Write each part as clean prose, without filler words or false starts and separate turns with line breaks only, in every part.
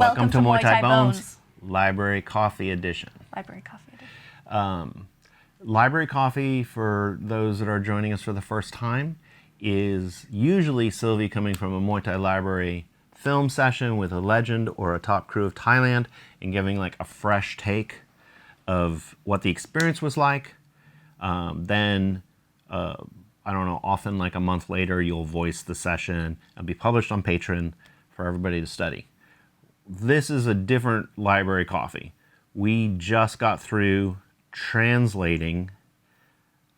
Welcome to Muay Thai Bones, Library Coffee Edition.
Library Coffee Edition.
Library Coffee, for those that are joining us for the first time, is usually Sylvie coming from a Muay Thai Library film session with a legend or a top crew of Thailand and giving like a fresh take of what the experience was like. Then, I don't know, often like a month later, you'll voice the session and be published on Patron for everybody to study. This is a different library coffee. We just got through translating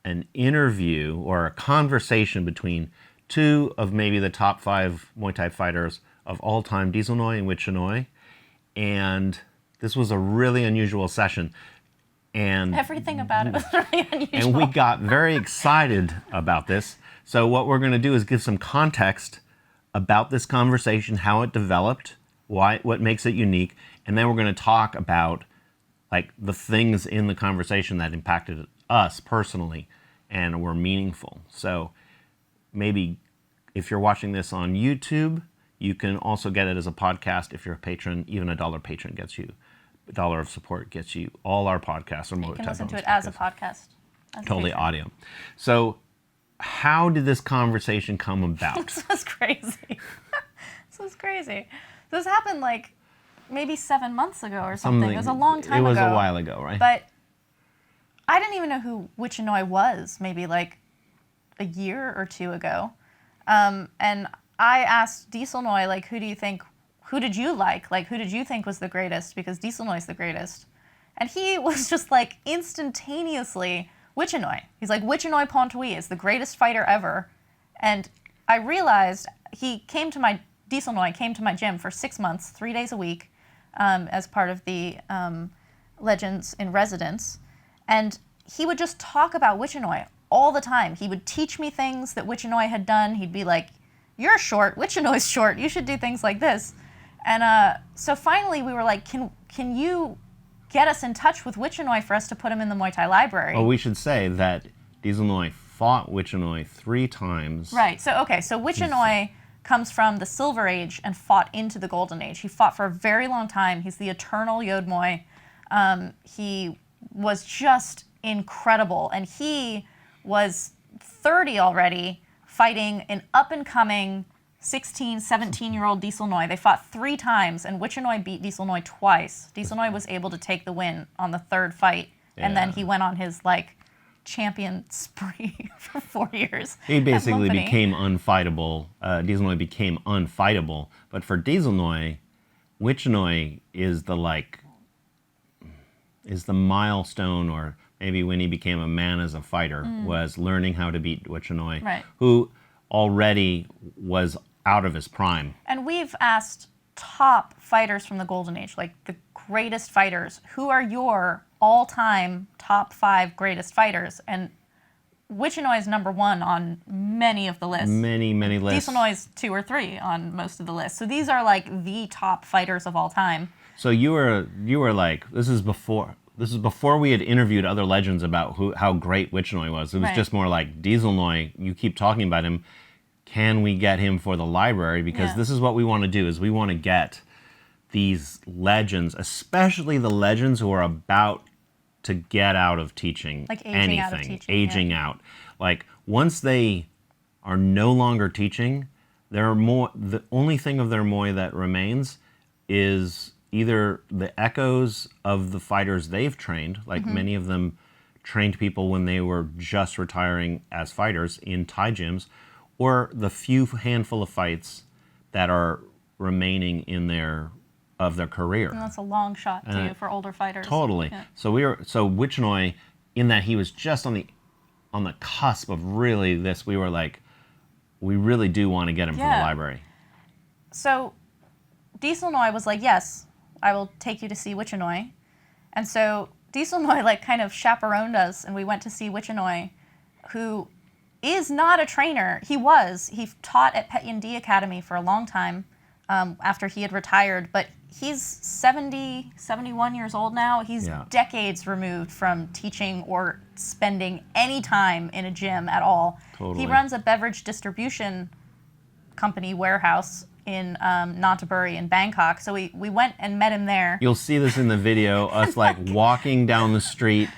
an interview or a conversation between two of maybe the top 5 Muay Thai fighters of all time, Dieselnoi and Wichannoi. And this was a really unusual session. And
everything about it was really unusual.
And we got very excited about this. So what we're going to do is give some context about this conversation, how it developed, what makes it unique, and then we're going to talk about like the things in the conversation that impacted us personally and were meaningful. So maybe if you're watching this on YouTube, you can also get it as a podcast. If you're a patron, even $1 patron gets you. $1 of support gets you all our podcasts. Or
you can listen to it as a podcast.
Totally audio. So how did this conversation come about?
This was crazy. This was crazy. This happened like maybe 7 months ago or something. It was a long time ago.
It was a while ago, right?
But I didn't even know who Wichannoi was, maybe like a year or two ago. And I asked Dieselnoi, like, who did you like? Like, who did you think was the greatest? Because Dieselnoi's the greatest. And he was just like instantaneously, Wichannoi. He's like, Wichannoi Pontui is the greatest fighter ever. And I realized Dieselnoi came to my gym for 6 months, 3 days a week, as part of the Legends in Residence. And he would just talk about Wichannoi all the time. He would teach me things that Wichannoi had done. He'd be like, you're short, Wichanoi's short, you should do things like this. And so finally we were like, can you get us in touch with Wichannoi for us to put him in the Muay Thai Library?
Well, we should say that Dieselnoi fought Wichannoi 3 times.
Right, so Wichannoi comes from the Silver Age and fought into the Golden Age. He fought for a very long time. He's the eternal Yod Muay. He was just incredible. And he was 30 already, fighting an up-and-coming 16, 17-year-old Dieselnoi. They fought 3 times, and Wichannoi beat Dieselnoi twice. Dieselnoi was able to take the win on the 3rd fight, and then he went on his, like, champion spree for 4 years.
He basically became unfightable. Dieselnoi became unfightable. But for Dieselnoi, Wichannoi is the milestone, or maybe when he became a man as a fighter, was learning how to beat Wichannoi, who already was out of his prime.
And we've asked top fighters from the Golden Age, like the greatest fighters, who are your all-time top 5 greatest fighters? And Wichannoi is number 1 on many of the lists.
Many lists.
Dieselnoi is 2 or 3 on most of the lists. So these are like the top fighters of all time.
So you were like, this is before we had interviewed other legends about how great Wichannoi was. It was just more like, Dieselnoi, you keep talking about him. Can we get him for the library? Because this is what we want to do, is we want to get these legends, especially the legends who are about to get out of teaching
like aging
anything.
Out of teaching,
aging out. Like, once they are no longer teaching, the only thing of their Muay that remains is either the echoes of the fighters they've trained, like many of them trained people when they were just retiring as fighters in Thai gyms, or the few handful of fights that are remaining of their career.
And that's a long shot too for older fighters.
Totally. Yeah. So Wichannoi, in that he was just on the cusp of really this, we were like, we really do want to get him for the library.
So Dieselnoi was like, yes, I will take you to see Wichannoi. And so Dieselnoi like kind of chaperoned us, and we went to see Wichannoi, who is not a trainer. He taught at Pet Yin D Academy for a long time after he had retired, but he's 70, 71 years old now. He's decades removed from teaching or spending any time in a gym at all.
Totally.
He runs a beverage distribution company warehouse in Nonthaburi in Bangkok. So we went and met him there.
You'll see this in the video, us like walking down the street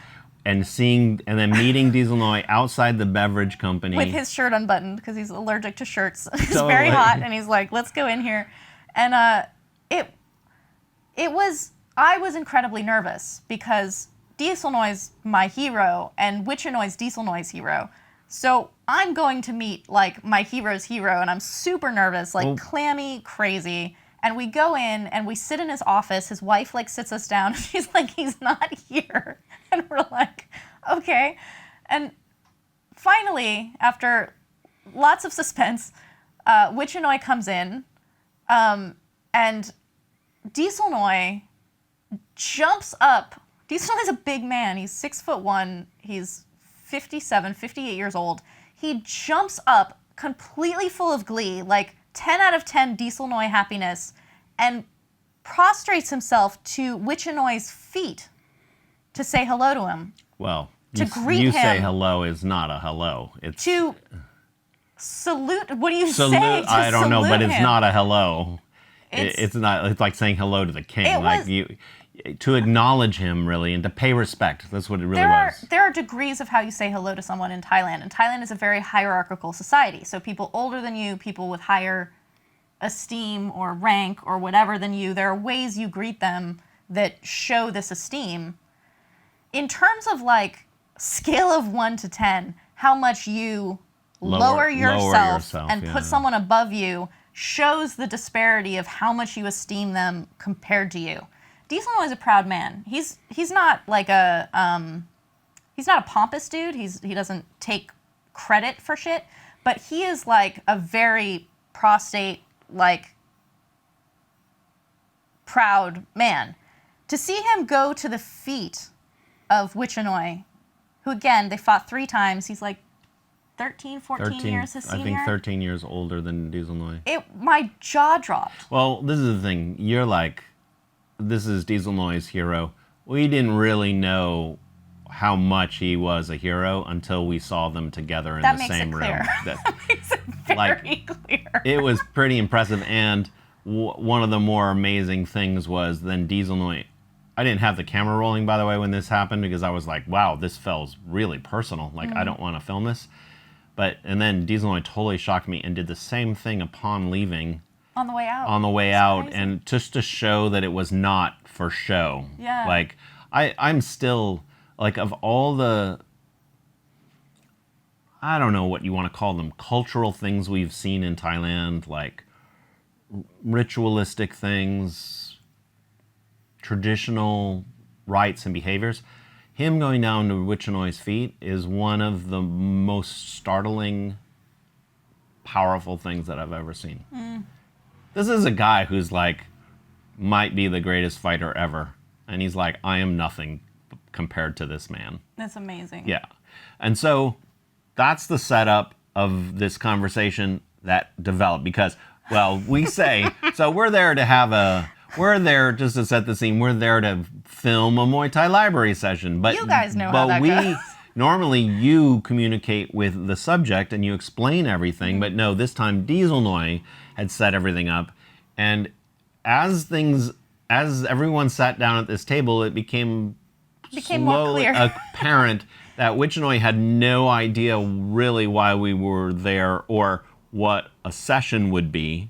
and then meeting Dieselnoi outside the beverage company.
With his shirt unbuttoned because he's allergic to shirts. It's
Totally.
very hot, and he's like, let's go in here. And I was incredibly nervous because Dieselnoi's my hero and Wichannoi's Dieselnoi's hero. So I'm going to meet like my hero's hero, and I'm super nervous, like clammy, crazy. And we go in and we sit in his office. His wife like sits us down. And she's like, he's not here. And we're like, okay. And finally, after lots of suspense, Wichannoi comes in, and Dieselnoi jumps up. Dieselnoi's a big man. He's 6'1". He's 57, 58 years old. He jumps up completely full of glee, like 10 out of 10 Dieselnoi happiness, and prostrates himself to Wichannoi's feet to say hello to him.
Well,
to greet him.
You say hello is not a hello. It's
to salute. What do you
salute,
say? To
I don't know, but it's
him?
not a hello. It's not. It's like saying hello to the king. To acknowledge him, really, and to pay respect. That's what it really was.
There are degrees of how you say hello to someone in Thailand, and Thailand is a very hierarchical society. So people older than you, people with higher esteem or rank or whatever than you, there are ways you greet them that show this esteem. In terms of like scale of 1 to 10, how much you lower yourself and put someone above you shows the disparity of how much you esteem them compared to you. Dieselnoi is a proud man. He's not like he's not a pompous dude. He doesn't take credit for shit, but he is like a very prostate, like proud man. To see him go to the feet of Wichannoi, who again, they fought 3 times. He's like 13 years his senior.
I think 13 years older than Dieselnoi.
My jaw dropped.
Well, this is the thing. You're like, this is Dieselnoi's hero. We didn't really know how much he was a hero until we saw them together in the same room.
That makes it very clear.
It was pretty impressive, and one of the more amazing things was then Dieselnoi. I didn't have the camera rolling, by the way, when this happened, because I was like, wow, this feels really personal. Like, I don't want to film this. And then Dieselnoi totally shocked me and did the same thing upon leaving.
On the way out.
On the way out, and just to show that it was not for show.
Yeah.
Like, I'm still, like, of all the, I don't know what you want to call them, cultural things we've seen in Thailand, like ritualistic things, traditional rites and behaviors. Him going down to Wichannoi's feet is one of the most startling, powerful things that I've ever seen. This is a guy who's like, might be the greatest fighter ever. And he's like, I am nothing compared to this man.
That's amazing.
Yeah. And so that's the setup of this conversation that developed because, well, we say, so we're there just to set the scene, we're there to film a Muay Thai Library session. But
you guys know how that goes.
Normally you communicate with the subject and you explain everything, but no, this time Dieselnoi had set everything up. And as everyone sat down at this table, it became
more clear.
apparent that Wichannoi had no idea really why we were there or what a session would be,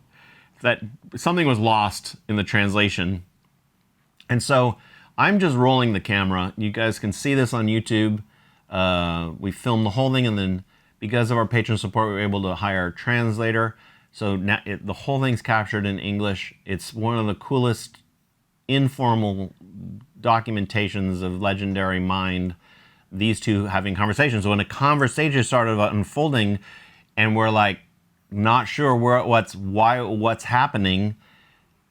that something was lost in the translation. And so I'm just rolling the camera. You guys can see this on YouTube. We filmed the whole thing, and then because of our patron support, we were able to hire a translator. So now the whole thing's captured in English. It's one of the coolest informal documentations of legendary mind, these two having conversations. So when a conversation started unfolding and we're like not sure what's happening,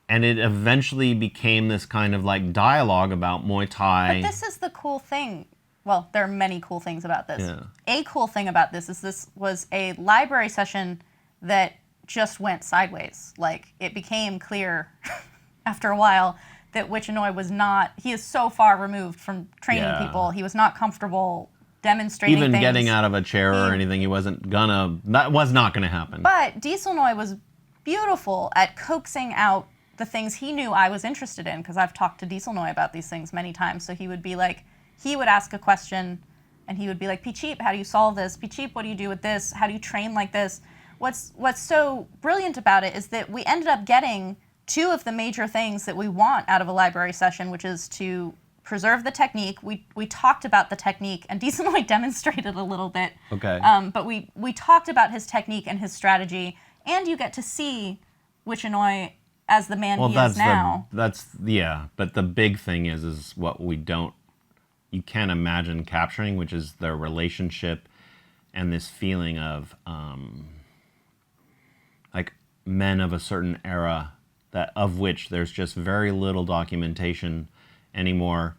and it eventually became this kind of like dialogue about Muay Thai.
But this is the cool thing. Well, there are many cool things about this.
Yeah.
A cool thing about this is this was a library session that just went sideways. Like, it became clear after a while that Wichannoi was not, he is so far removed from training people. He was not comfortable demonstrating
Even
things.
getting out of a chair or anything, that was not going to happen.
But Dieselnoi was beautiful at coaxing out the things he knew I was interested in, because I've talked to Dieselnoi about these things many times. So he would be like, he would ask a question and he would be like, Pichip, how do you solve this? Pichip, what do you do with this? How do you train like this? What's so brilliant about it is that we ended up getting two of the major things that we want out of a library session, which is to preserve the technique. We talked about the technique, and Dieselnoi demonstrated a little bit.
Okay.
But we talked about his technique and his strategy, and you get to see Wichannoi as the man he is now.
But the big thing is what you can't imagine capturing, which is their relationship and this feeling of like men of a certain era of which there's just very little documentation anymore.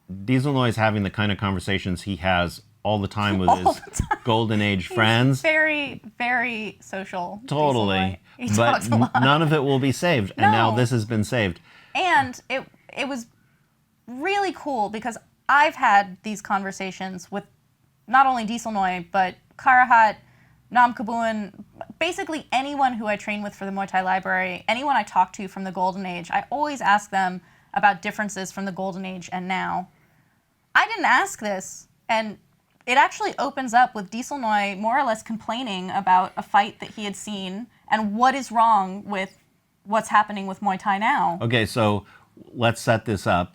Dieselnoi is having the kind of conversations he has all the time with his golden age friends.
Very, very social.
Totally. But none of it will be saved. And now this has been saved.
And it was really cool because I've had these conversations with not only Dieselnoi, but Karahat, Nam Kabuan, basically anyone who I train with for the Muay Thai Library, anyone I talk to from the Golden Age. I always ask them about differences from the Golden Age and now. I didn't ask this, and it actually opens up with Dieselnoi more or less complaining about a fight that he had seen and what is wrong with what's happening with Muay Thai now.
Okay, so let's set this up.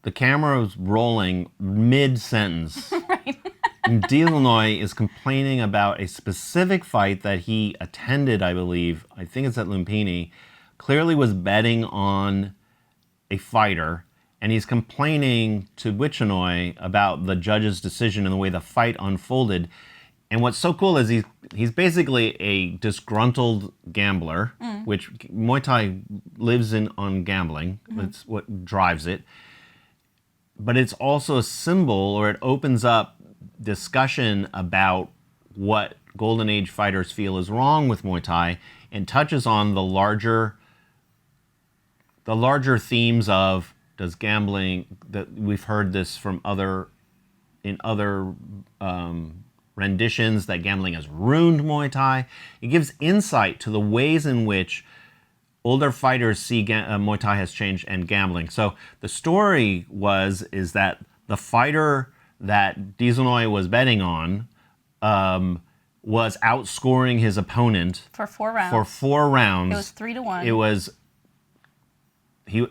The camera is rolling mid-sentence.
Right.
And Dieselnoi is complaining about a specific fight that he attended, I believe. I think it's at Lumpini. Clearly was betting on a fighter. And he's complaining to Wichannoi about the judge's decision and the way the fight unfolded. And what's so cool is he's basically a disgruntled gambler, which Muay Thai lives on gambling. That's what drives it. But it's also a symbol, or it opens up discussion about what Golden Age fighters feel is wrong with Muay Thai, and touches on the larger themes of, does gambling, that we've heard this from other renditions, that gambling has ruined Muay Thai. It gives insight to the ways in which older fighters see Muay Thai has changed and gambling. So the story is that the fighter that Dieselnoi was betting on was outscoring his opponent
For 4 rounds.
For 4 rounds.
It was 3-1.
It was he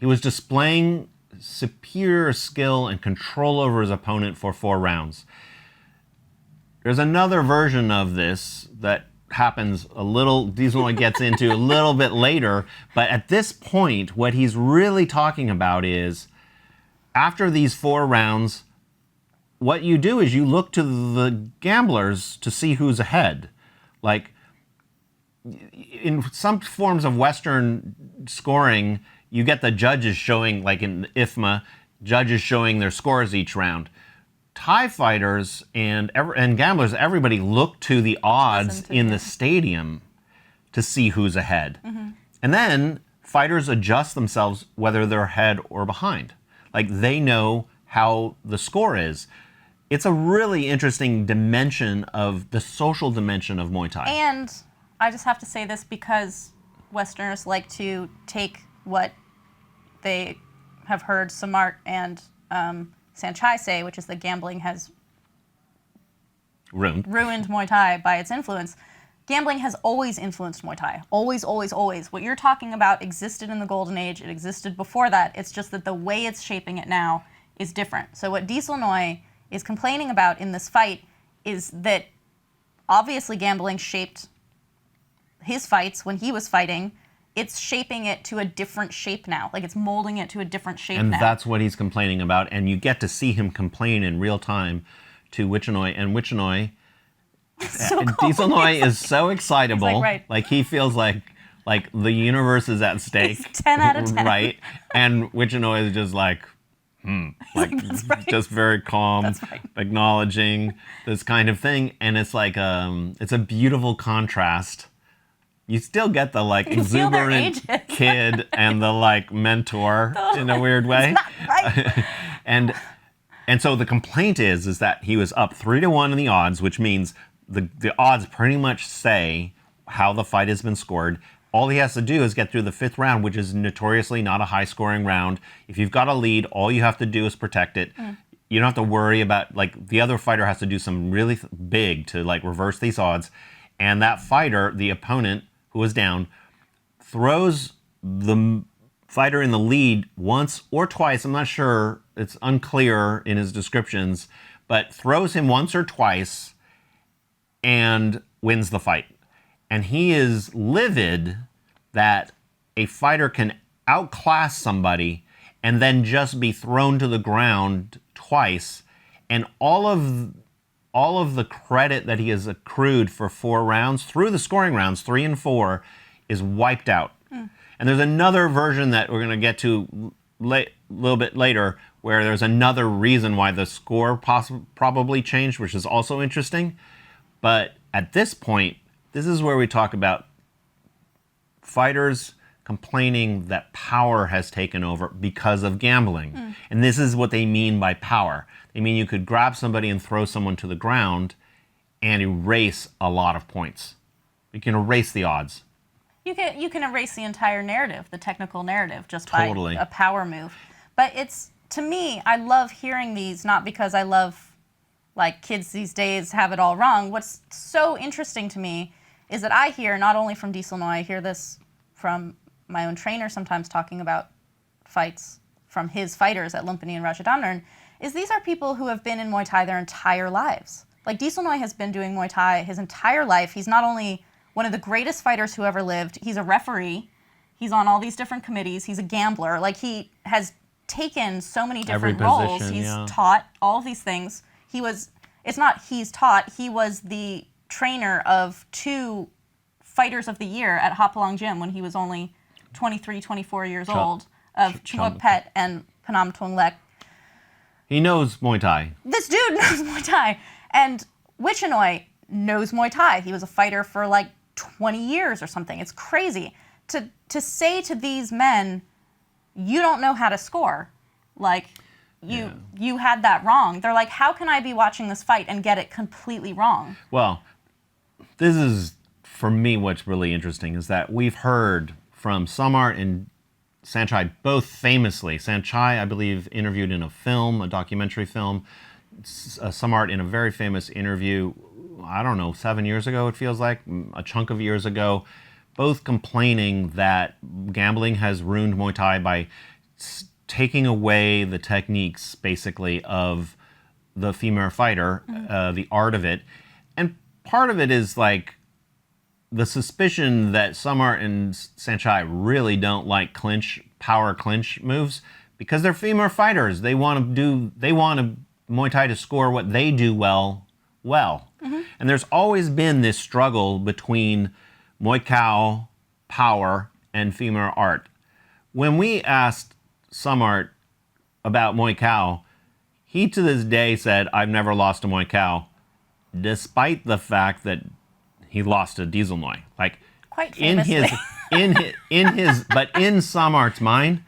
was displaying superior skill and control over his opponent for 4 rounds. There's another version of this that happens Dieselnoi gets into a little bit later, but at this point, what he's really talking about is, after these 4 rounds, what you do is you look to the gamblers to see who's ahead. Like, in some forms of Western scoring, you get the judges showing, like in IFMA, judges showing their scores each round. Thai fighters and gamblers, everybody look to the odds in the stadium to see who's ahead. And then fighters adjust themselves whether they're ahead or behind. Like, they know how the score is. It's a really interesting dimension of the social dimension of Muay Thai.
And I just have to say this because Westerners like to take what they have heard Samart and Sanchai say, which is that gambling has ruined Muay Thai by its influence. Gambling has always influenced Muay Thai. Always, always, always. What you're talking about existed in the Golden Age. It existed before that. It's just that the way it's shaping it now is different. So what Dieselnoi is complaining about in this fight is that obviously gambling shaped his fights when he was fighting. It's shaping it to a different shape now. Like, it's molding it to a different shape now.
And that's what he's complaining about. And you get to see him complain in real time to Wichannoi. And Wichannoi,
so
Dieselnoi is so excitable.
He's like, right.
Like, he feels like the universe is at stake.
He's 10 out of 10.
Right. And Wichannoi is just like,
That's right.
just very calm,
That's right.
acknowledging this kind of thing. And it's like, it's a beautiful contrast. You still get the exuberant kid and the mentor in a weird way.
It's not right.
and so the complaint is that he was up 3-1 in the odds, which means the odds pretty much say how the fight has been scored. All he has to do is get through the 5th round, which is notoriously not a high-scoring round. If you've got a lead, all you have to do is protect it. You don't have to worry about, like, the other fighter has to do something really big to, like, reverse these odds. And that fighter, the opponent who is down, throws the fighter in the lead once or twice. I'm not sure. It's unclear in his descriptions. But throws him once or twice and wins the fight. And he is livid that a fighter can outclass somebody and then just be thrown to the ground twice, and all of the credit that he has accrued for 4 rounds through the scoring rounds 3 and 4 is wiped out. And there's another version that we're going to get to a little bit later where there's another reason why the score probably changed, which is also interesting. But at this point, this is where we talk about fighters complaining that power has taken over because of gambling. And this is what they mean by power. They mean you could grab somebody and throw someone to the ground and erase a lot of points. You can erase the odds.
You can erase the entire narrative, the technical narrative, just
Totally.
by a power move. But it's, to me, I love hearing these, not because I love, like, kids these days have it all wrong. What's so interesting to me is that I hear, not only from Dieselnoi, I hear this from my own trainer sometimes talking about fights from his fighters at Lumpini and Rajadamnern, is these are people who have been in Muay Thai their entire lives. Like, Dieselnoi has been doing Muay Thai his entire life. He's not only one of the greatest fighters who ever lived, he's a referee, he's on all these different committees, he's a gambler. Like, he has taken so many different roles. He's taught all of these things. It's not he's taught, he was the trainer of 2 fighters of the year at Hapalong Gym when he was only 23, 24 years old, of Chua Pet and Panam Tung Lek.
He knows Muay Thai.
This dude knows Muay Thai. And Wichannoi knows Muay Thai. He was a fighter for like 20 years or something. It's crazy. To say to these men, you don't know how to score. Like, you had that wrong. They're like, how can I be watching this fight and get it completely wrong?
Well, this is, for me, what's really interesting is that we've heard from Samart and Sanchai, both famously. Sanchai, I believe, interviewed in a documentary film. Samart in a very famous interview, I don't know, 7 years ago, it feels like, a chunk of years ago, both complaining that gambling has ruined Muay Thai by taking away the techniques, basically, of the female fighter, the art of it. And part of it is, like, the suspicion that Samart and Sanchai really don't like power clinch moves because they're female fighters. They want Muay Thai to score what they do well. And there's always been this struggle between Muay Thai power and female art. When we asked Samart about Muay Thai, he to this day said, I've never lost to Muay Thai, despite the fact that he lost to Dieselnoi. Like,
quite famously.
But in Samart's mind,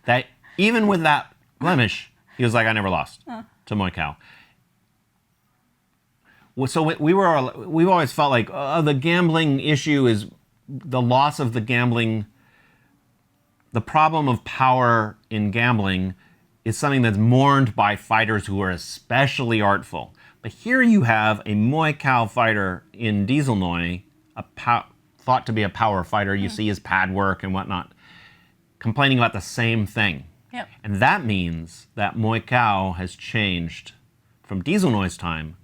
that even with that blemish, he was like, I never lost to Muay Thai. So we've always felt like the gambling issue is the loss of the gambling. The problem of power in gambling is something that's mourned by fighters who are especially artful. But here you have a Muay Thai fighter in Dieselnoi, thought to be a power fighter. You see his pad work and whatnot, complaining about the same thing.
Yep.
And that means that Muay Thai has changed from Dieselnoi's time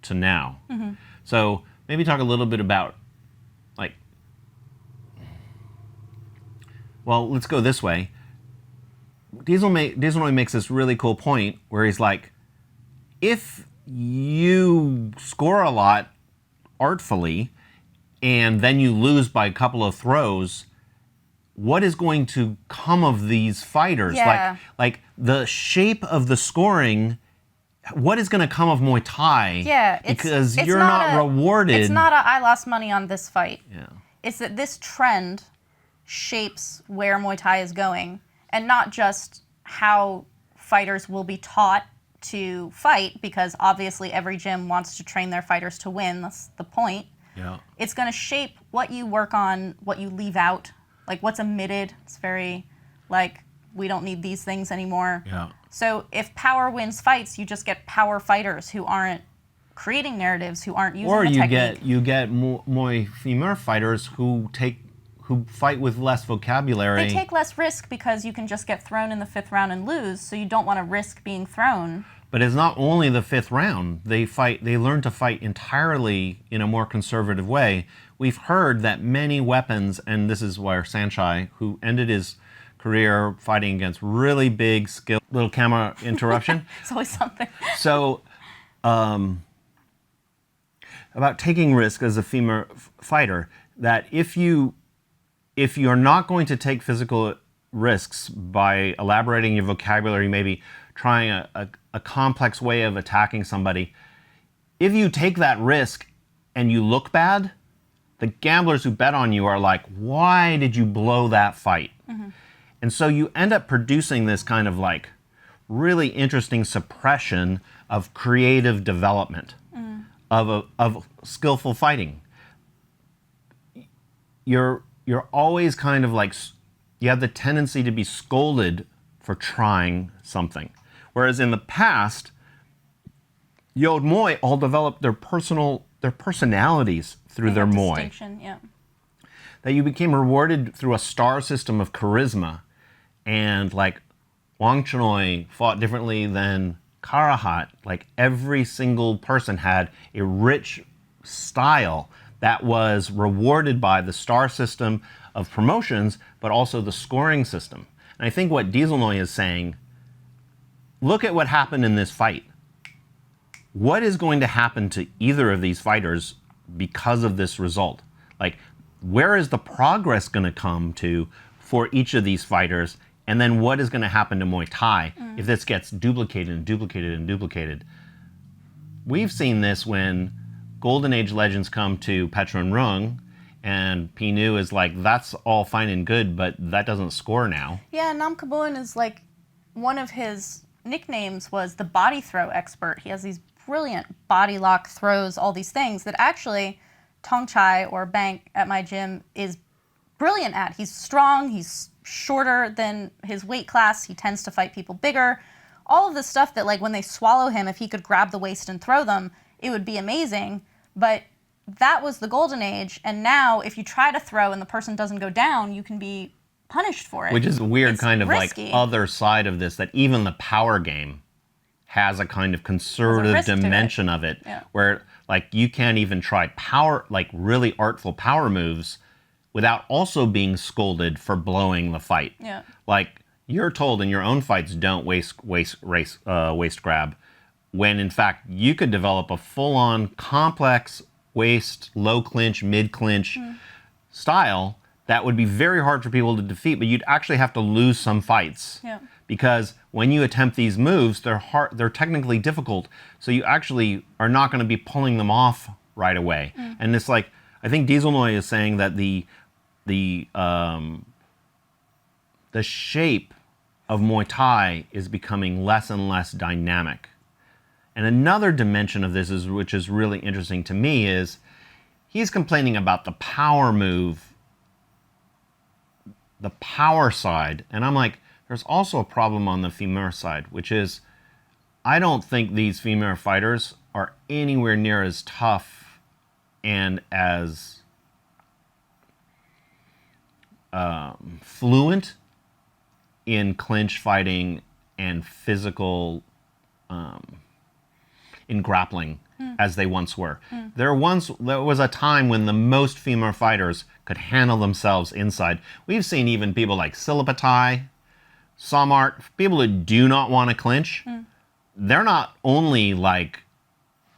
to now. So maybe talk a little bit about, like, well, let's go this way. Dieselnoi makes this really cool point where he's like, if you score a lot artfully and then you lose by a couple of throws, what is going to come of these fighters?
Yeah.
Like the shape of the scoring, what is going to come of Muay Thai?
Yeah,
because you're not rewarded.
It's not I lost money on this fight.
Yeah.
It's that this trend shapes where Muay Thai is going, and not just how fighters will be taught to fight, because obviously every gym wants to train their fighters to win. That's the point.
Yeah.
It's going to shape what you work on, what you leave out, like what's omitted. It's very like, we don't need these things anymore.
Yeah.
So if power wins fights, you just get power fighters who aren't creating narratives, who aren't using the technique.
Or you get Muay femur fighters who fight with less vocabulary.
They take less risk because you can just get thrown in the 5th round and lose, so you don't want to risk being thrown.
But it's not only the 5th round. They learn to fight entirely in a more conservative way. We've heard that many weapons, and this is where Sanchai, who ended his career fighting against really big skill, little camera interruption.
It's always something.
So, about taking risk as a femur fighter, that if you're not going to take physical risks by elaborating your vocabulary, maybe trying a complex way of attacking somebody, if you take that risk and you look bad, the gamblers who bet on you are like, why did you blow that fight? Mm-hmm. And so you end up producing this kind of like really interesting suppression of creative development, of skillful fighting. You're always kind of like, you have the tendency to be scolded for trying something. Whereas in the past, Yod Muay all developed their personalities through their Muay.
Yeah.
That you became rewarded through a star system of charisma. And like Wichannoi fought differently than Karahat. Like every single person had a rich style that was rewarded by the star system of promotions, but also the scoring system. And I think what Dieselnoi is saying, look at what happened in this fight. What is going to happen to either of these fighters because of this result? Like, where is the progress going to come to for each of these fighters? And then what is going to happen to Muay Thai if this gets duplicated and duplicated and duplicated? We've seen this when Golden Age legends come to Patron Rung, and Pinu is like, that's all fine and good, but that doesn't score now.
Yeah, Nam Kabun is like, one of his nicknames was the body throw expert. He has these brilliant body lock throws, all these things that actually Tong Chai or Bank at my gym is brilliant at. He's strong, he's shorter than his weight class, he tends to fight people bigger. All of this stuff that like when they swallow him, if he could grab the waist and throw them, it would be amazing. But that was the golden age, and now if you try to throw and the person doesn't go down, you can be punished for it.
Which is a weird kind of
risky.
like other side of this, that even the power game has a kind of conservative dimension of it, where like you can't even try power, like really artful power moves without also being scolded for blowing the fight.
Yeah.
Like you're told in your own fights, don't waist grab, when in fact you could develop a full-on complex waist, low clinch, mid clinch style that would be very hard for people to defeat, but you'd actually have to lose some fights.
Yeah.
Because when you attempt these moves, they're technically difficult, so you actually are not going to be pulling them off right away. And it's like, I think Dieselnoi is saying that the shape of Muay Thai is becoming less and less dynamic. And another dimension of this, which is really interesting to me, is he's complaining about the power move, the power side. And I'm like, there's also a problem on the femur side, which is I don't think these femur fighters are anywhere near as tough and as fluent in clinch fighting and physical in grappling as they once were. There was a time when the most femur fighters could handle themselves inside. We've seen even people like Sylvie, Samart, people who do not want to clinch. They're not only like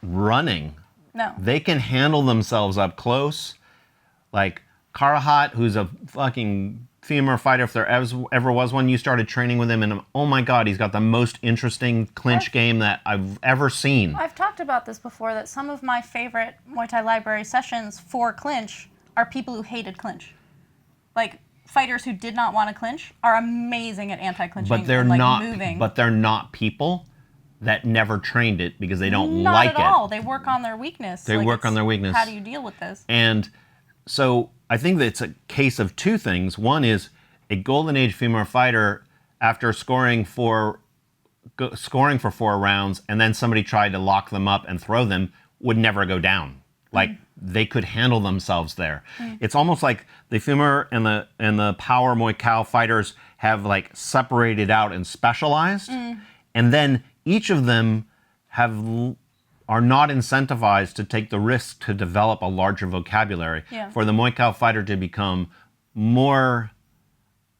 running.
No.
They can handle themselves up close. Like Karahat, who's a fucking femur fighter, if there ever was one, you started training with him, and oh my god, he's got the most interesting clinch game that I've ever seen.
I've talked about this before, that some of my favorite Muay Thai Library sessions for clinch are people who hated clinch. Like, fighters who did not want to clinch are amazing at anti-clinching
But they're
and, like,
not
moving.
But they're not people. that never trained it because they don't
Not
like
at
it.
all. They work on their weakness.
They work on their weakness.
How do you deal with this?
And so I think that it's a case of two things. One is a Golden Age female fighter, after scoring for 4 rounds, and then somebody tried to lock them up and throw them, would never go down. Like they could handle themselves there. It's almost like the femur and the power Muay Thai fighters have like separated out and specialized, and then each of them are not incentivized to take the risk to develop a larger vocabulary.
Yeah.
For the Muay Thai fighter to become more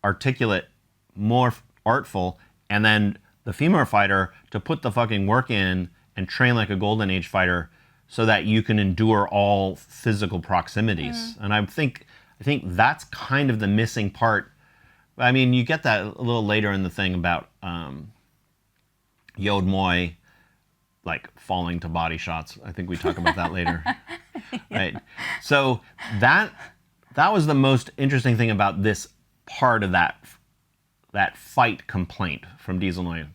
articulate, more artful, and then the femur fighter to put the fucking work in and train like a Golden Age fighter so that you can endure all physical proximities. And I think that's kind of the missing part. I mean, you get that a little later in the thing about Yod Muay, like falling to body shots. I think we talk about that later. Right. So that was the most interesting thing about this part of that fight complaint from Dieselnoi.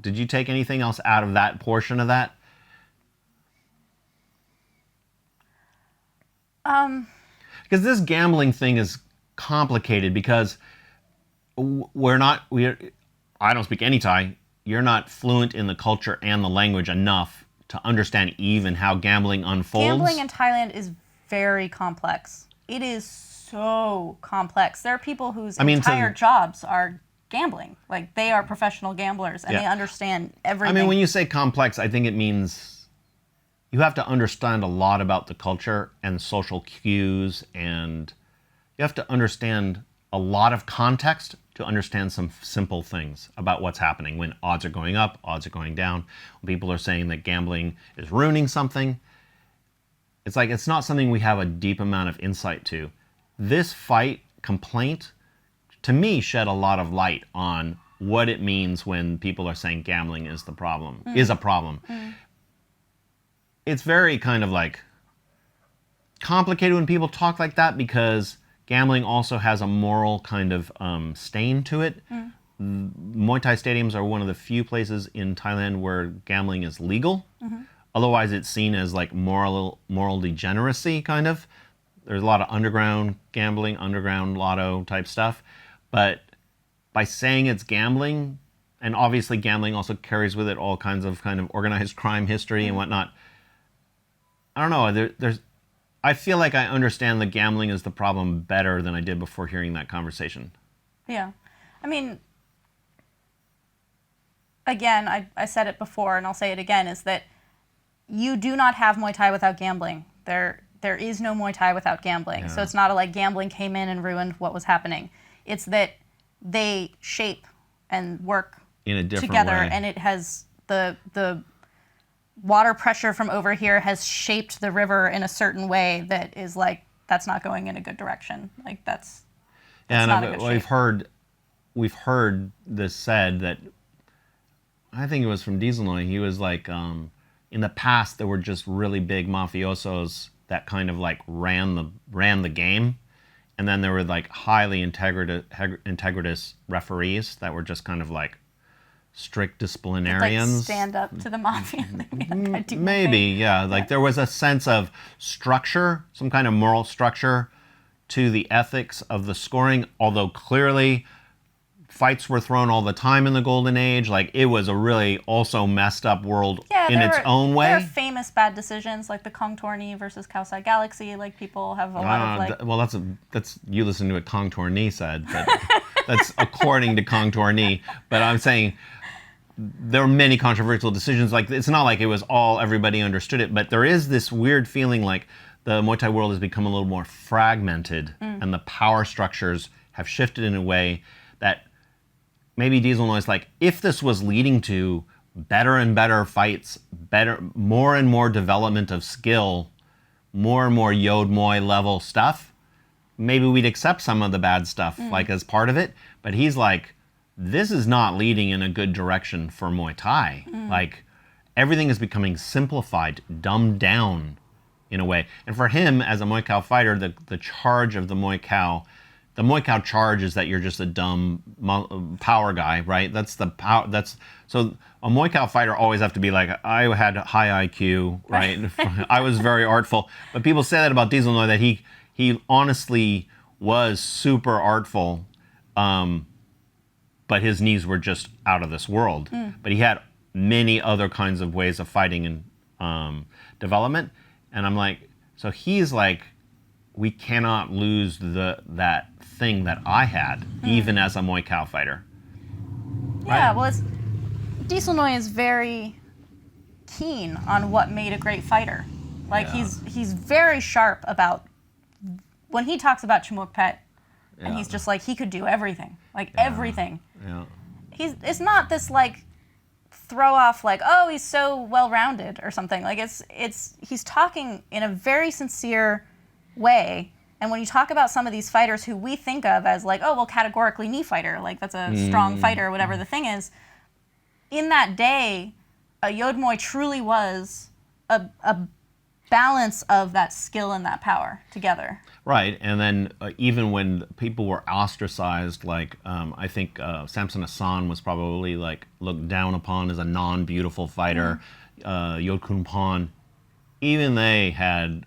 Did you take anything else out of that portion of that? Because this gambling thing is complicated because I don't speak any Thai. You're not fluent in the culture and the language enough to understand even how gambling unfolds.
Gambling in Thailand is very complex. It is so complex. There are people whose entire jobs are gambling. Like, they are professional gamblers, and they understand everything.
I mean, when you say complex, I think it means you have to understand a lot about the culture and social cues, and you have to understand a lot of context to understand some simple things about what's happening when odds are going up, odds are going down, when people are saying that gambling is ruining something. It's like, it's not something we have a deep amount of insight to. This fight complaint, to me, shed a lot of light on what it means when people are saying gambling is the problem, is a problem. It's very kind of like complicated when people talk like that because gambling also has a moral kind of stain to it. Muay Thai stadiums are one of the few places in Thailand where gambling is legal. Otherwise, it's seen as like moral degeneracy, kind of. There's a lot of underground gambling, underground lotto type stuff. But by saying it's gambling, and obviously gambling also carries with it all kinds of kind of organized crime history and whatnot. I don't know. I feel like I understand the gambling is the problem better than I did before hearing that conversation. Yeah.
I mean, again, I said it before and I'll say it again, is that you do not have Muay Thai without gambling. There is no Muay Thai without gambling. Yeah. So it's not like gambling came in and ruined what was happening. It's that they shape and work
in a different
together,
way.
And it has the water pressure from over here has shaped the river in a certain way that is like, that's not going in a good direction. Like that's not a good shape.
We've heard this said that, I think it was from Dieselnoi. He was like, in the past there were just really big mafiosos that kind of like ran the game, and then there were like highly integritous referees that were just kind of like strict disciplinarians.
Like stand up to the mafia.
Maybe, yeah. Like there was a sense of structure, some kind of moral structure to the ethics of the scoring, although clearly fights were thrown all the time in the Golden Age. Like, it was a really also messed up world in its own way.
There are famous bad decisions, like the Kong Tourney versus Kaosai Galaxy. Like, people have a lot of like...
Well, that's you listen to what Kong Tourney said. But that's according to Kong Tourney. But I'm saying there were many controversial decisions. Like, it's not like it was all everybody understood it. But there is this weird feeling like the Muay Thai world has become a little more fragmented. And the power structures have shifted in a way that... Maybe Dieselnoi is like, if this was leading to better and better fights, more and more development of skill, more and more Yod Muay level stuff, maybe we'd accept some of the bad stuff like as part of it. But he's like, this is not leading in a good direction for Muay Thai. Like, everything is becoming simplified, dumbed down in a way. And for him, as a Muay Thai fighter, the charge of the Muay Thai, the Muay Thai charge is that you're just a dumb power guy, right? That's the power. So a Muay Thai fighter always have to be like, I had high IQ, right? I was very artful. But people say that about Dieselnoi, that he honestly was super artful, but his knees were just out of this world. But he had many other kinds of ways of fighting and development. And I'm like, so he's like, we cannot lose that thing that I had, even as a Muay Thai fighter.
Yeah,
Right?
well, Dieselnoi is very keen on what made a great fighter. Like,
Yeah.
he's very sharp about, when he talks about Chumukpet, and he's just like, he could do everything. Like, everything.
Yeah.
It's not this, like, throw off, like, oh, he's so well-rounded or something. Like, he's talking in a very sincere way. And when you talk about some of these fighters who we think of as like, oh, well, categorically knee fighter, like that's a strong fighter or whatever the thing is, in that day, a Yodmoy truly was a balance of that skill and that power together.
Right, and then even when people were ostracized, like I think Samson Hassan was probably like looked down upon as a non-beautiful fighter, Yod Kun Pan, even they had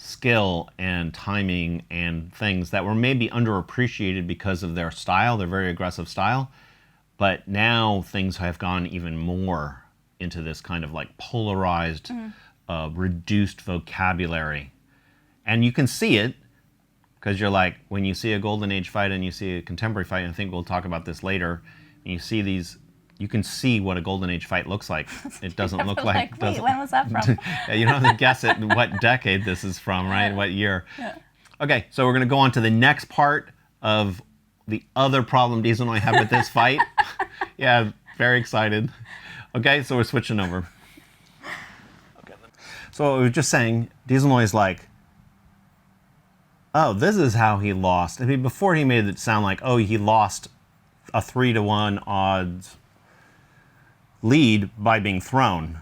skill and timing and things that were maybe underappreciated because of their style, their very aggressive style. But now things have gone even more into this kind of like polarized, reduced vocabulary. And you can see it because you're like, when you see a Golden Age fight and you see a contemporary fight, and I think we'll talk about this later, and you see these, you can see what a Golden Age fight looks like. It doesn't look like...
Wait, when was that from?
Yeah, you don't have to guess it what decade this is from, right? What year.
Yeah.
Okay, so we're going to go on to the next part of the other problem Dieselnoi had with this fight. Yeah, very excited. Okay, so we're switching over. Okay. So we were just saying, Dieselnoi is like, oh, this is how he lost. I mean, before he made it sound like, oh, he lost a 3-to-1 odds lead by being thrown.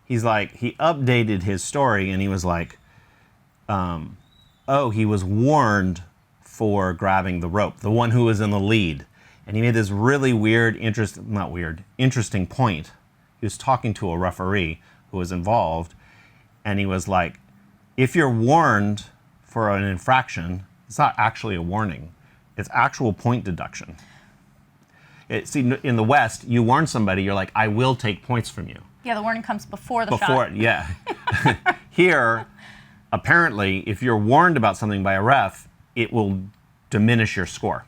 He's like, he updated his story and he was like, oh, he was warned for grabbing the rope, the one who was in the lead. And he made this really interesting point. He was talking to a referee who was involved, and he was like, if you're warned for an infraction, it's not actually a warning. It's actual point deduction. See, in the West, you warn somebody, you're like, I will take points from you.
Yeah, the warning comes before the shot.
Yeah. Here, apparently, if you're warned about something by a ref, it will diminish your score.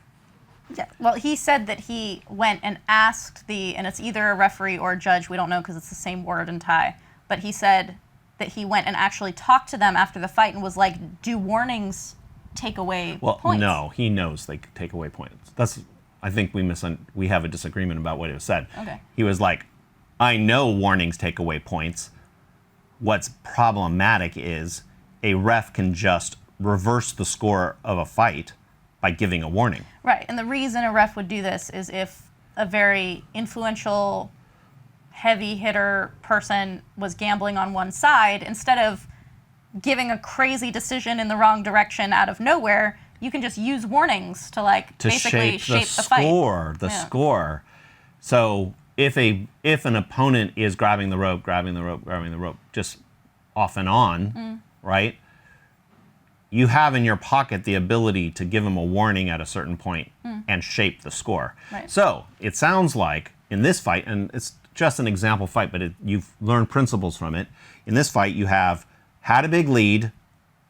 Yeah. Well, he said that he went and asked and it's either a referee or a judge, we don't know because it's the same word in Thai, but he said that he went and actually talked to them after the fight and was like, do warnings take away points?
Well, no, he knows they take away points. I think we have a disagreement about what he said.
Okay.
He was like, I know warnings take away points. What's problematic is a ref can just reverse the score of a fight by giving a warning.
Right, and the reason a ref would do this is if a very influential, heavy hitter person was gambling on one side, instead of giving a crazy decision in the wrong direction out of nowhere, you can just use warnings to basically shape the fight.
The score. So if an opponent is grabbing the rope, just off and on, right? You have in your pocket the ability to give him a warning at a certain point and shape the score.
Right.
So it sounds like in this fight, and it's just an example fight, but you've learned principles from it. In this fight, you had a big lead,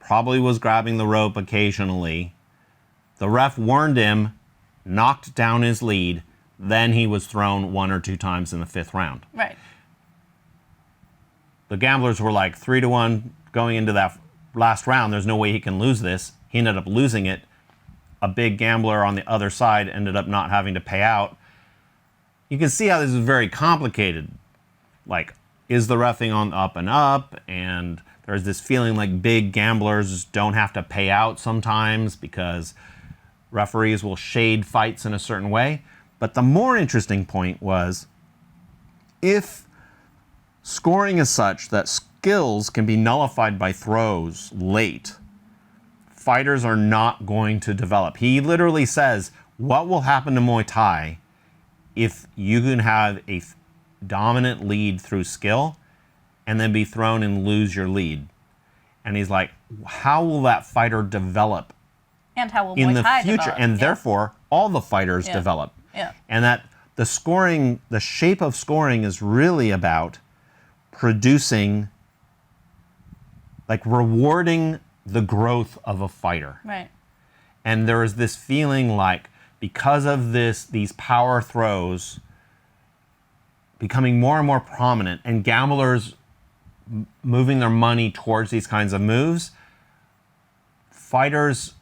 probably was grabbing the rope occasionally. The ref warned him, knocked down his lead, then he was thrown 1 or 2 times in the 5th round.
Right.
The gamblers were like 3-to-1 going into that last round. There's no way he can lose this. He ended up losing it. A big gambler on the other side ended up not having to pay out. You can see how this is very complicated. Like, is the reffing on up and up? And there's this feeling like big gamblers don't have to pay out sometimes because referees will shade fights in a certain way. But the more interesting point was, if scoring is such that skills can be nullified by throws late, fighters are not going to develop. He literally says, what will happen to Muay Thai if you can have a dominant lead through skill and then be thrown and lose your lead? And he's like, how will that fighter develop
And how will
in
Muay
the
Thai
future?
develop?
And therefore, all the fighters develop.
Yeah.
And that the scoring, the shape of scoring is really about producing, like rewarding the growth of a fighter.
Right.
And there is this feeling like because of these power throws becoming more and more prominent and gamblers moving their money towards these kinds of moves, fighters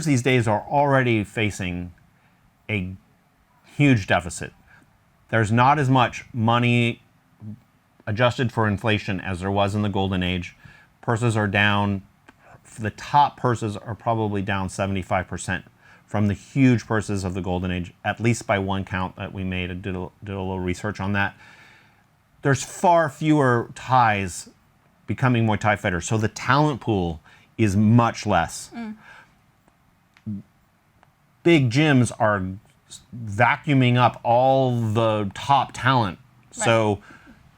these days are already facing a huge deficit. There's not as much money adjusted for inflation as there was in the golden age. Purses are down. The top purses are probably down 75% from the huge purses of the golden age, at least by one count that we made. Did a little research on that. There's far fewer Thais becoming Muay Thai fighters, so the talent pool is much less. Big gyms are vacuuming up all the top talent. Right. So,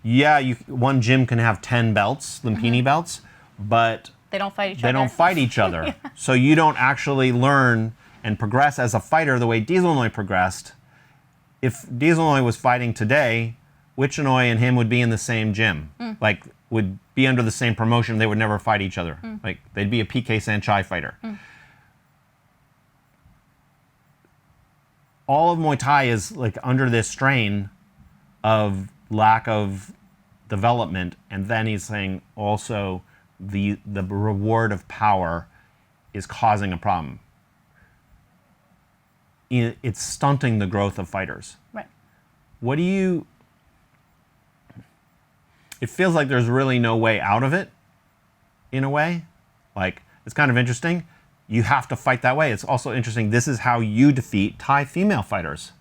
yeah, one gym can have 10 belts, Lumpini belts, but
they don't fight each
other. They don't fight each other. Yeah. So you don't actually learn and progress as a fighter the way Dieselnoi progressed. If Dieselnoi was fighting today, Wichannoi and him would be in the same gym. Like, would be under the same promotion. They would never fight each other. Like, they'd be a PK Sanchai fighter. All of Muay Thai is like under this strain of lack of development, and then he's saying also the reward of power is causing a problem. It's stunting the growth of fighters.
Right.
It feels like there's really no way out of it, in a way. Like, it's kind of interesting. You have to fight that way. It's also interesting. This is how you defeat Thai female fighters.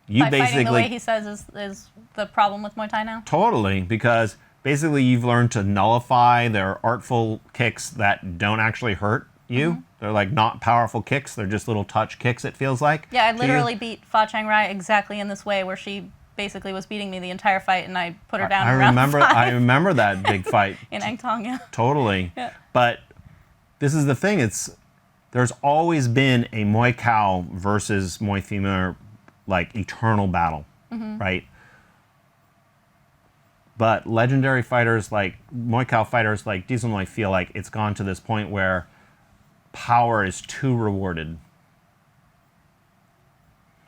By fighting the way he says is the problem with Muay Thai now?
Totally, because basically you've learned to nullify their artful kicks that don't actually hurt you. They're like not powerful kicks. They're just little touch kicks, it feels like.
Yeah, I literally beat Fa Chang Rai exactly in this way, where she basically was beating me the entire fight, and I put her down in round 5.
I remember that big fight.
In Angtong, yeah.
Totally.
Yeah.
But this is the thing. There's always been a Muay Khao versus Muay Femur, like, eternal battle, right? But legendary fighters like Muay Khao fighters like Dieselnoi feel like it's gone to this point where power is too rewarded.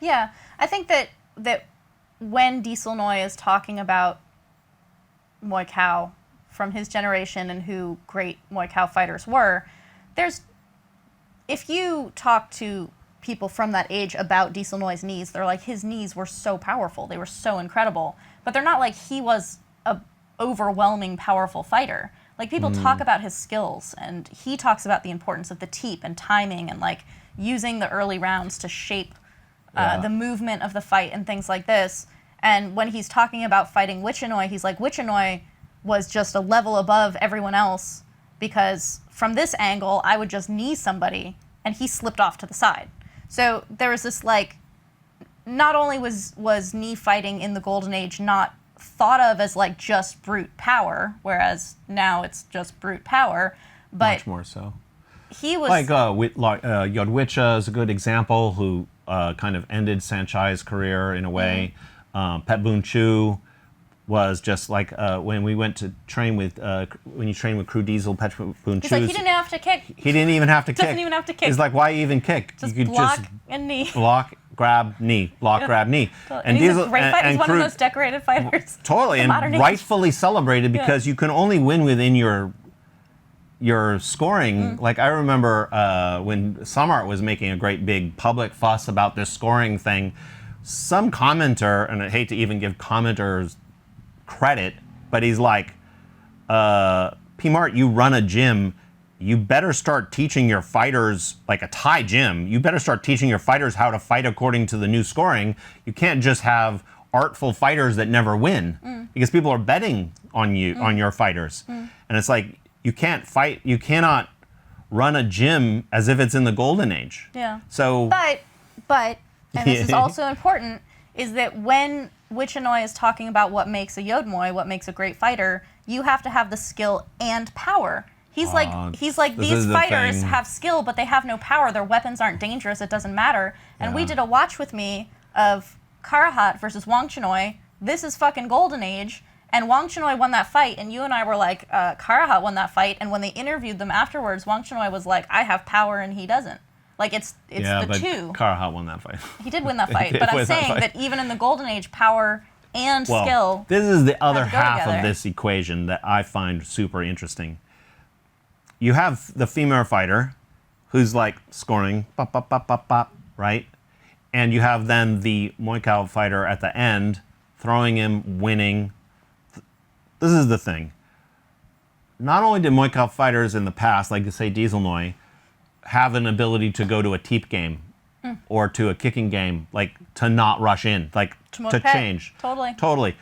Yeah, I think that when Dieselnoi is talking about Muay Khao from his generation and who great Muay Khao fighters were, if you talk to people from that age about Dieselnoi's knees, they're like, his knees were so powerful, they were so incredible, but they're not like he was a overwhelming powerful fighter. Like, people talk about his skills, and he talks about the importance of the teep and timing and like using the early rounds to shape the movement of the fight and things like this. And when he's talking about fighting Wichannoi, he's like, Wichannoi was just a level above everyone else because from this angle, I would just knee somebody and he slipped off to the side. So there was this, like, not only was knee fighting in the Golden Age not thought of as like just brute power, whereas now it's just brute power, but
much more so.
He was
like Yodwicha is a good example, who kind of ended Sanchai's career in a way. Pet Boon Chu was just like when we went to train with when you train with Crew Diesel, Pet Boon Chu.
He's like, he didn't have to kick.
He didn't even have to kick.
Doesn't even have to kick.
It's like, why even kick?
Just
you could
block
just
and knee.
Block, grab, knee. Block, grab, knee.
And he's a great fighter. He's one of the most decorated fighters.
Totally, and rightfully celebrated because you can only win within your scoring. Like, I remember when Samart was making a great big public fuss about this scoring thing, some commenter, and I hate to even give commenters credit, but he's like, P-Mart, you run a gym, you better start teaching your fighters, like a Thai gym, you better start teaching your fighters how to fight according to the new scoring. You can't just have artful fighters that never win, because people are betting on you, on your fighters. And it's like, you can't fight, you cannot run a gym as if it's in the golden age.
Yeah.
So,
But, and this is also important, is that when Wichannoi is talking about what makes a Yodmoy, what makes a great fighter, you have to have the skill and power. He's like these fighters have skill, but they have no power. Their weapons aren't dangerous. It doesn't matter. And we did a watch with me of Karahat versus Wichannoi. This is fucking golden age. And Wichannoi won that fight, and you and I were like, Karahat won that fight. And when they interviewed them afterwards, Wichannoi was like, I have power and he doesn't. Like, it's the two.
Karahat won that fight.
He did win that fight, but I'm saying that even in the golden age, power and skill.
This is the other half
together.
of this equation that I find super interesting. You have the female fighter who's like scoring, pop, pop, pop, pop, pop, right? And you have then the Muay Thai fighter at the end throwing him, winning. This is the thing. Not only did Muay Thai fighters in the past, like say Dieselnoi, have an ability to go to a teep game or to a kicking game, like to not rush in, like to change. Totally.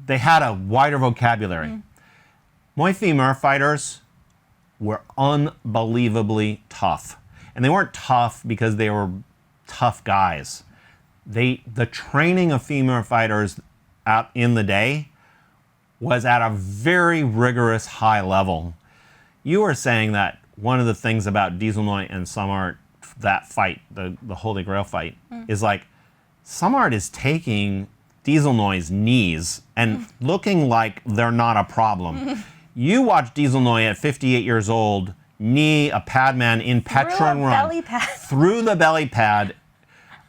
They had a wider vocabulary. Muay Thai fighters were unbelievably tough. And they weren't tough because they were tough guys. The training of female fighters out in the day was at a very rigorous high level. You were saying that one of the things about Dieselnoi and Samart, that fight, the Holy Grail fight, is like Samart is taking Dieselnoi's knees and looking like they're not a problem. You watch Dieselnoi at 58 years old, knee a padman in patron run. Through the belly pad.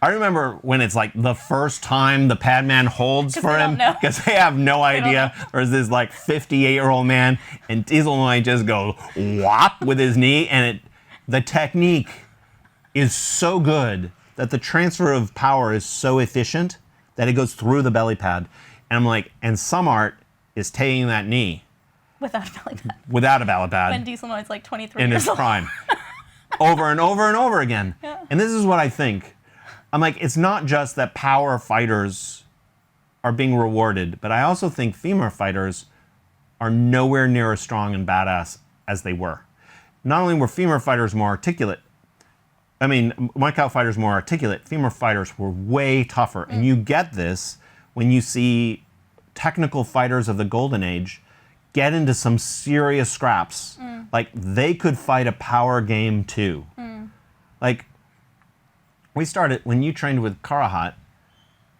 I remember when it's like the first time the padman holds for him because they have no idea. There's this like 58-year-old man and Dieselnoi just goes whop with his knee, and the technique is so good that the transfer of power is so efficient that it goes through the belly pad. And I'm like, and Samart is taking that knee.
Without a belly pad.
Without a belly pad.
When Dieselnoi's like 23
in
years
his
old.
prime. Over and over and over again.
Yeah.
And this is what I think. I'm like, it's not just that power fighters are being rewarded, but I also think female fighters are nowhere near as strong and badass as they were. Not only were female fighters more articulate, Muay Thai fighters more articulate, female fighters were way tougher. And you get this when you see technical fighters of the golden age get into some serious scraps. Like, they could fight a power game too. Like, we started, when you trained with Karahat,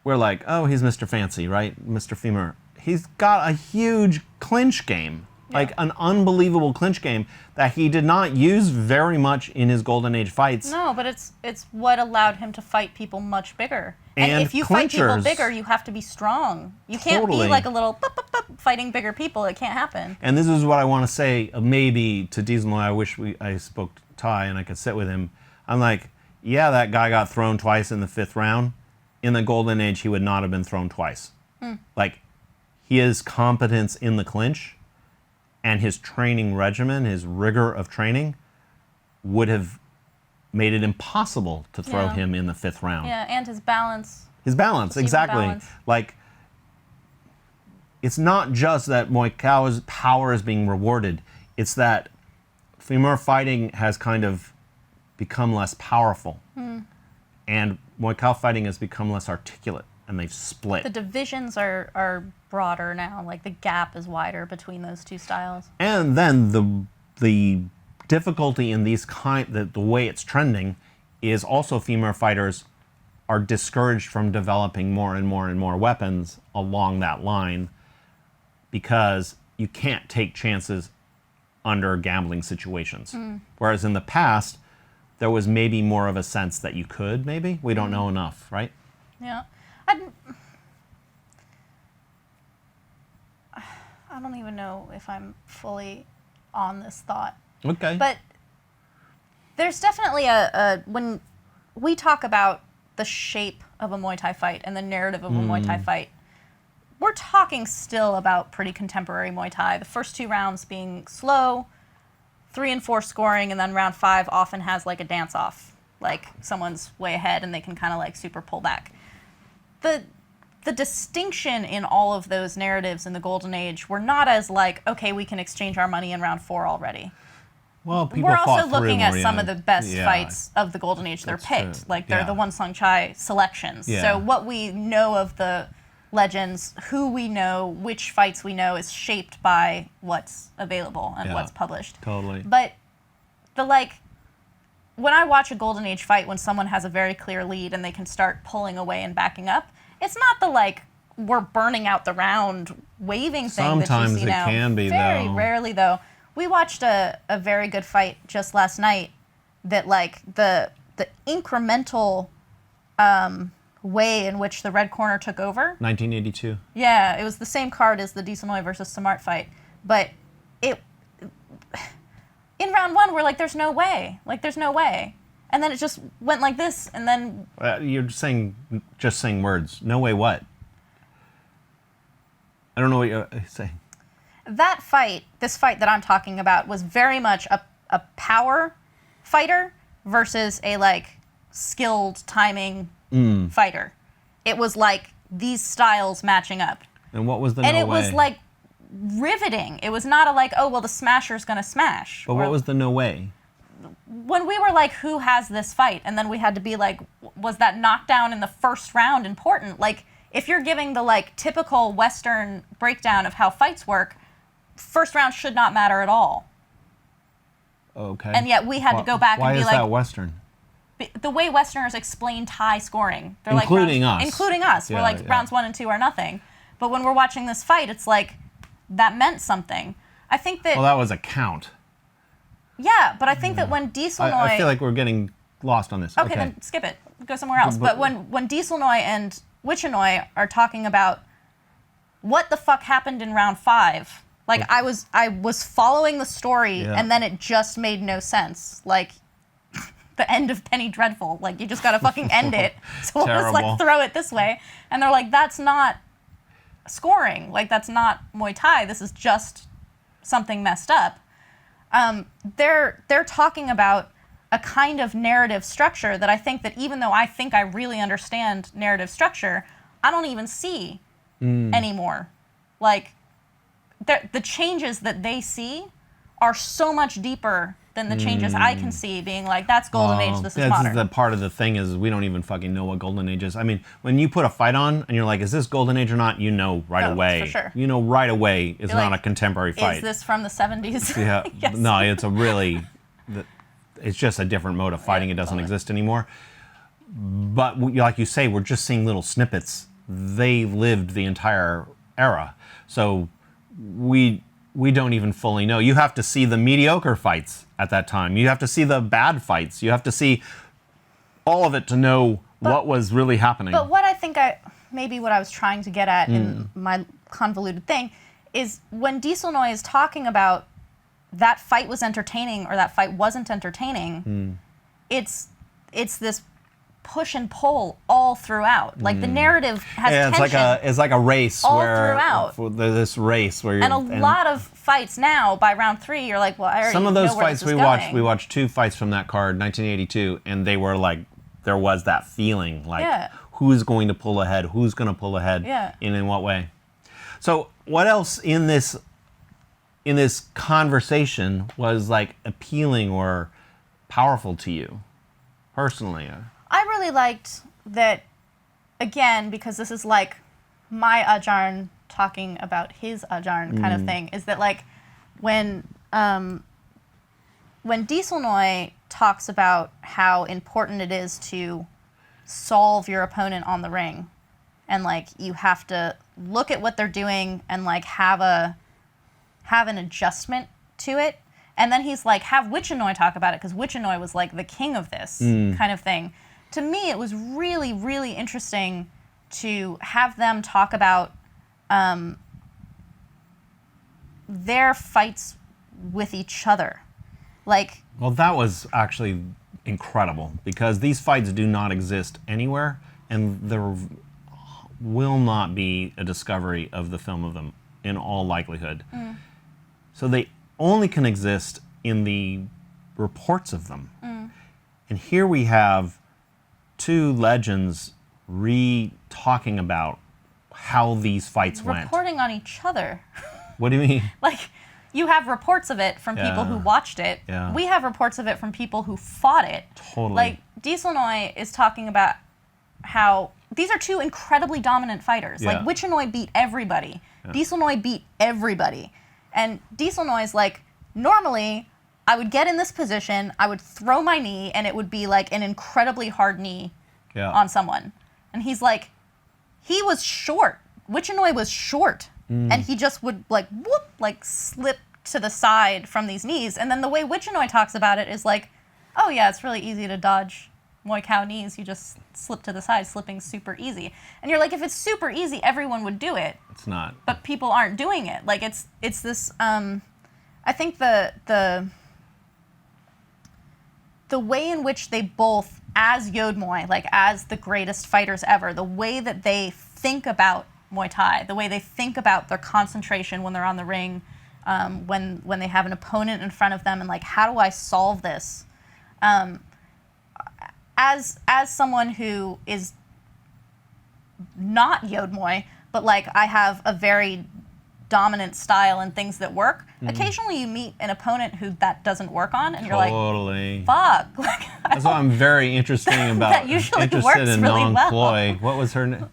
we're like, oh, he's Mr. Fancy, right? Mr. Femur. He's got a huge clinch game. Like, an unbelievable clinch game that he did not use very much in his Golden Age fights.
No, but it's what allowed him to fight people much bigger. And if you fight
clinchers,
people bigger, you have to be strong. You can't be like a little fighting bigger people. It can't happen.
And this is what I want to say, maybe to Dieselnoi. I wish I spoke Thai and I could sit with him. I'm like, yeah, that guy got thrown twice in the 5th round. In the Golden Age, he would not have been thrown twice. Like, his competence in the clinch and his training regimen, his rigor of training, would have made it impossible to throw him in the 5th round.
Yeah, and his balance.
His balance, exactly.
Balance.
Like, it's not just that Muay Thai's power is being rewarded. It's that femur fighting has kind of become less powerful. And Muay Thai fighting has become less articulate, and they've split. The
divisions are broader now. Like, the gap is wider between those two styles.
And then the difficulty in these the way it's trending is also femur fighters are discouraged from developing more and more and more weapons along that line because you can't take chances under gambling situations. Whereas in the past, there was maybe more of a sense that you could, maybe. We don't know enough, right?
Yeah. I don't even know if I'm fully on this thought.
Okay.
But there's definitely when we talk about the shape of a Muay Thai fight and the narrative of a Muay Thai fight, we're talking still about pretty contemporary Muay Thai. The first 2 rounds being slow, 3 and 4 scoring, and then round 5 often has like a dance-off. Like, someone's way ahead and they can kind of like super pull back. The distinction in all of those narratives in the Golden Age were not as like, okay, we can exchange our money in round 4 already.
Well, people
we're
fought
also looking
through
at
more,
some
yeah.
of the best
Yeah.
fights of the Golden Age. They're
That's
picked.
true.
Like, they're
Yeah.
the One Sung Chai selections.
Yeah.
So what we know of the legends, who we know, which fights we know, is shaped by what's available and
Yeah.
what's published.
Totally.
But the, like, when I watch a Golden Age fight, when someone has a very clear lead and they can start pulling away and backing up, it's not the, like, we're burning out the round waving thing
Sometimes
that you see
it
now.
can be,
very
though.
rarely, though. We watched a very good fight just last night that, like, the incremental way in which the red corner took over.
1982.
Yeah, it was the same card as the Dieselnoi versus Samart fight. But it... In round one, we're like, there's no way. Like, there's no way. And then it just went like this, and then...
You're just saying words. No way what? I don't know what you're saying.
That fight, this fight that I'm talking about, was very much a power fighter versus a, like, skilled timing fighter. It was like these styles matching up.
And what was the
And
no
it
way?
was, like, riveting. It was not a, like, oh, well, the smasher's going to smash.
But what was the no way?
When we were like, who has this fight? And then we had to be like, was that knockdown in the first round important? Like, if you're giving the, like, typical Western breakdown of how fights work, first round should not matter at all.
Okay.
And yet we had to go back and be
Why is
like...
that Western?
The way Westerners explain Thai scoring. They're
Including
like,
us.
Including us.
Yeah,
we're like,
yeah.
rounds 1 and 2 are nothing. But when we're watching this fight, it's like, that meant something. I think that...
Well, that was a count.
Yeah, but I think that when Dieselnoi...
I feel like we're getting lost on this.
Okay, then skip it. Go somewhere else. But when Dieselnoi and Wichannoi are talking about what the fuck happened in round 5, like, I was following the story,
Yeah.
and then it just made no sense. Like, the end of Penny Dreadful. Like, you just gotta fucking end it. So we'll just,
Terrible.
like, throw it this way. And they're like, that's not scoring. Like, that's not Muay Thai. This is just something messed up. They're talking about a kind of narrative structure that I think that even though I think I really understand narrative structure, I don't even see anymore. Like, the changes that they see are so much deeper than the changes I can see, being like, that's Golden Age, this is modern.
The part of the thing is we don't even fucking know what Golden Age is. I mean, when you put a fight on and you're like, is this Golden Age or not? You know right
Oh,
away.
for sure.
You know right away it's
You're
not
like,
a contemporary fight.
Is this from the 70s?
Yeah.
Yes.
No, it's a really... It's just a different mode of fighting.
Yeah,
It doesn't
totally.
exist anymore. But like you say, we're just seeing little snippets. They lived the entire era. So we don't even fully know. You have to see the mediocre fights at that time. You have to see the bad fights. You have to see all of it to know what was really happening.
But what I think maybe what I was trying to get at in my convoluted thing is when Dieselnoi is talking about that fight was entertaining or that fight wasn't entertaining, it's this push and pull all throughout. Like the narrative has tension.
It's like a race
all
where
throughout.
This race where you're
And a lot of fights now, by round 3, you're like, well, I already
some of those
know where
fights
this is
we
going.
watched 2 fights from that card, 1982, and they were like, there was that feeling like,
Yeah.
who's going to pull ahead, who's going to pull ahead,
Yeah.
and in what way. So what else in this conversation was like appealing or powerful to you personally?
I really liked that, again, because this is like my Ajarn talking about his Ajarn kind of thing, is that like when Dieselnoi talks about how important it is to solve your opponent on the ring, and like you have to look at what they're doing and like have an adjustment to it. And then he's like, have Wichannoi talk about it, because Wichannoi was like the king of this kind of thing. To me, it was really, really interesting to have them talk about their fights with each other. Like,
Well, that was actually incredible because these fights do not exist anywhere, and there will not be a discovery of the film of them in all likelihood. So they only can exist in the reports of them. And here we have 2 legends talking about how these fights went.
reporting on each other.
What do you mean?
Like, you have reports of it from people who watched it.
Yeah.
We have reports of it from people who fought it.
Totally.
Like, Dieselnoi is talking about how these are two incredibly dominant fighters.
Yeah.
Like, Wichannoi beat everybody. Yeah. Dieselnoi beat everybody. And Dieselnoi is like, normally, I would get in this position, I would throw my knee, and it would be like an incredibly hard knee on someone. And he's like, he was short. Wichannoi was short. And he just would like, whoop, like slip to the side from these knees. And then the way Wichannoi talks about it is like, oh yeah, it's really easy to dodge Muay Cow knees. You just slip to the side, slipping's super easy. And you're like, if it's super easy, everyone would do it.
It's not.
But people aren't doing it. Like it's this, I think the way in which they both, as Yodmoy, like as the greatest fighters ever, the way that they think about Muay Thai, the way they think about their concentration when they're on the ring, when they have an opponent in front of them, and like, how do I solve this? As someone who is not Yodmoy, but like I have a very dominant style and things that work. Occasionally you meet an opponent who that doesn't work on, and you're like, fuck. Like,
that's what I'm very interested about.
That usually
interested
works
in
really
Nong
well.
Ploy. What was her name?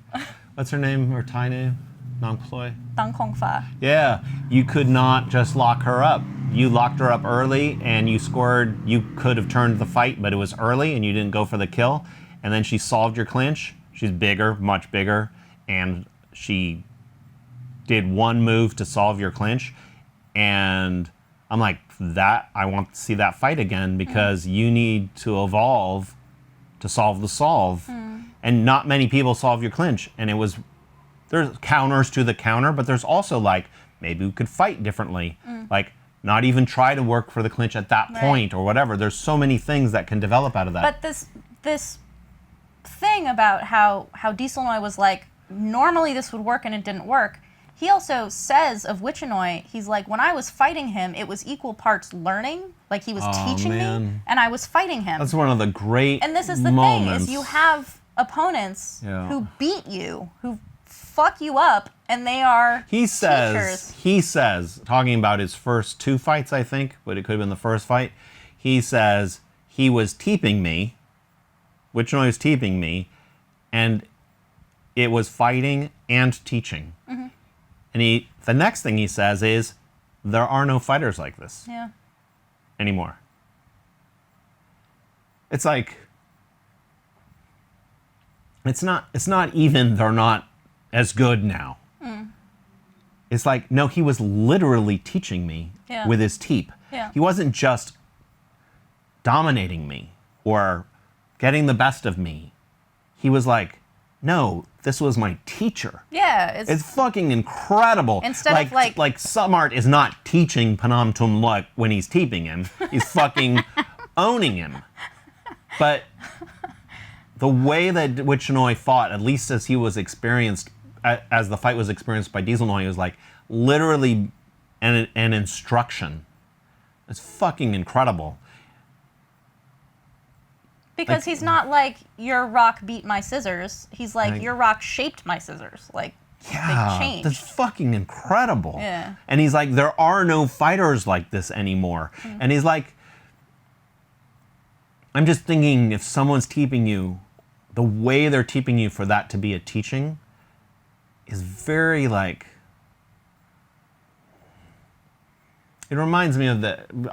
What's her name? Her Thai name? Nong Ploy?
Dang Kong Fa.
Yeah, you could not just lock her up. You locked her up early and you scored. You could have turned the fight, but it was early and you didn't go for the kill. And then she solved your clinch. She's bigger, much bigger, and she did one move to solve your clinch. And I'm like, I want to see that fight again, because you need to evolve to solve the solve. And not many people solve your clinch. And there's counters to the counter, but there's also like, maybe we could fight differently. Like, not even try to work for the clinch at that point or whatever. There's so many things that can develop out of that.
But this thing about how Dieselnoi was like, normally this would work and it didn't work. He also says of Wichannoi, he's like, when I was fighting him, it was equal parts learning, like he was teaching me, and I was fighting him.
That's one of the great moments.
And this is the thing, is you have opponents who beat you, who fuck you up, and they are teachers.
He says, talking about his first two fights, I think, but it could have been the first fight, he says he was teeping me, Wichannoi was teeping me, and it was fighting and teaching. And the next thing he says is, there are no fighters like this anymore. It's like, it's not even they're not as good now. It's like, no, he was literally teaching me with his teep. He wasn't just dominating me or getting the best of me. He was like, no, this was my teacher.
Yeah,
it's fucking incredible.
Instead of
like Samart is not teaching Panam Tum Luck when he's teeping him. He's fucking owning him. But the way that Wichannoi fought, at least as he was experienced, as the fight was experienced by Dieselnoi, it was like literally an instruction. It's fucking incredible.
Because he's not like, your rock beat my scissors. He's like, your rock shaped my scissors. Like, they changed.
That's fucking incredible.
Yeah.
And he's like, there are no fighters like this anymore. And he's like, I'm just thinking, if someone's teeping you, the way they're teeping you for that to be a teaching is very like, it reminds me of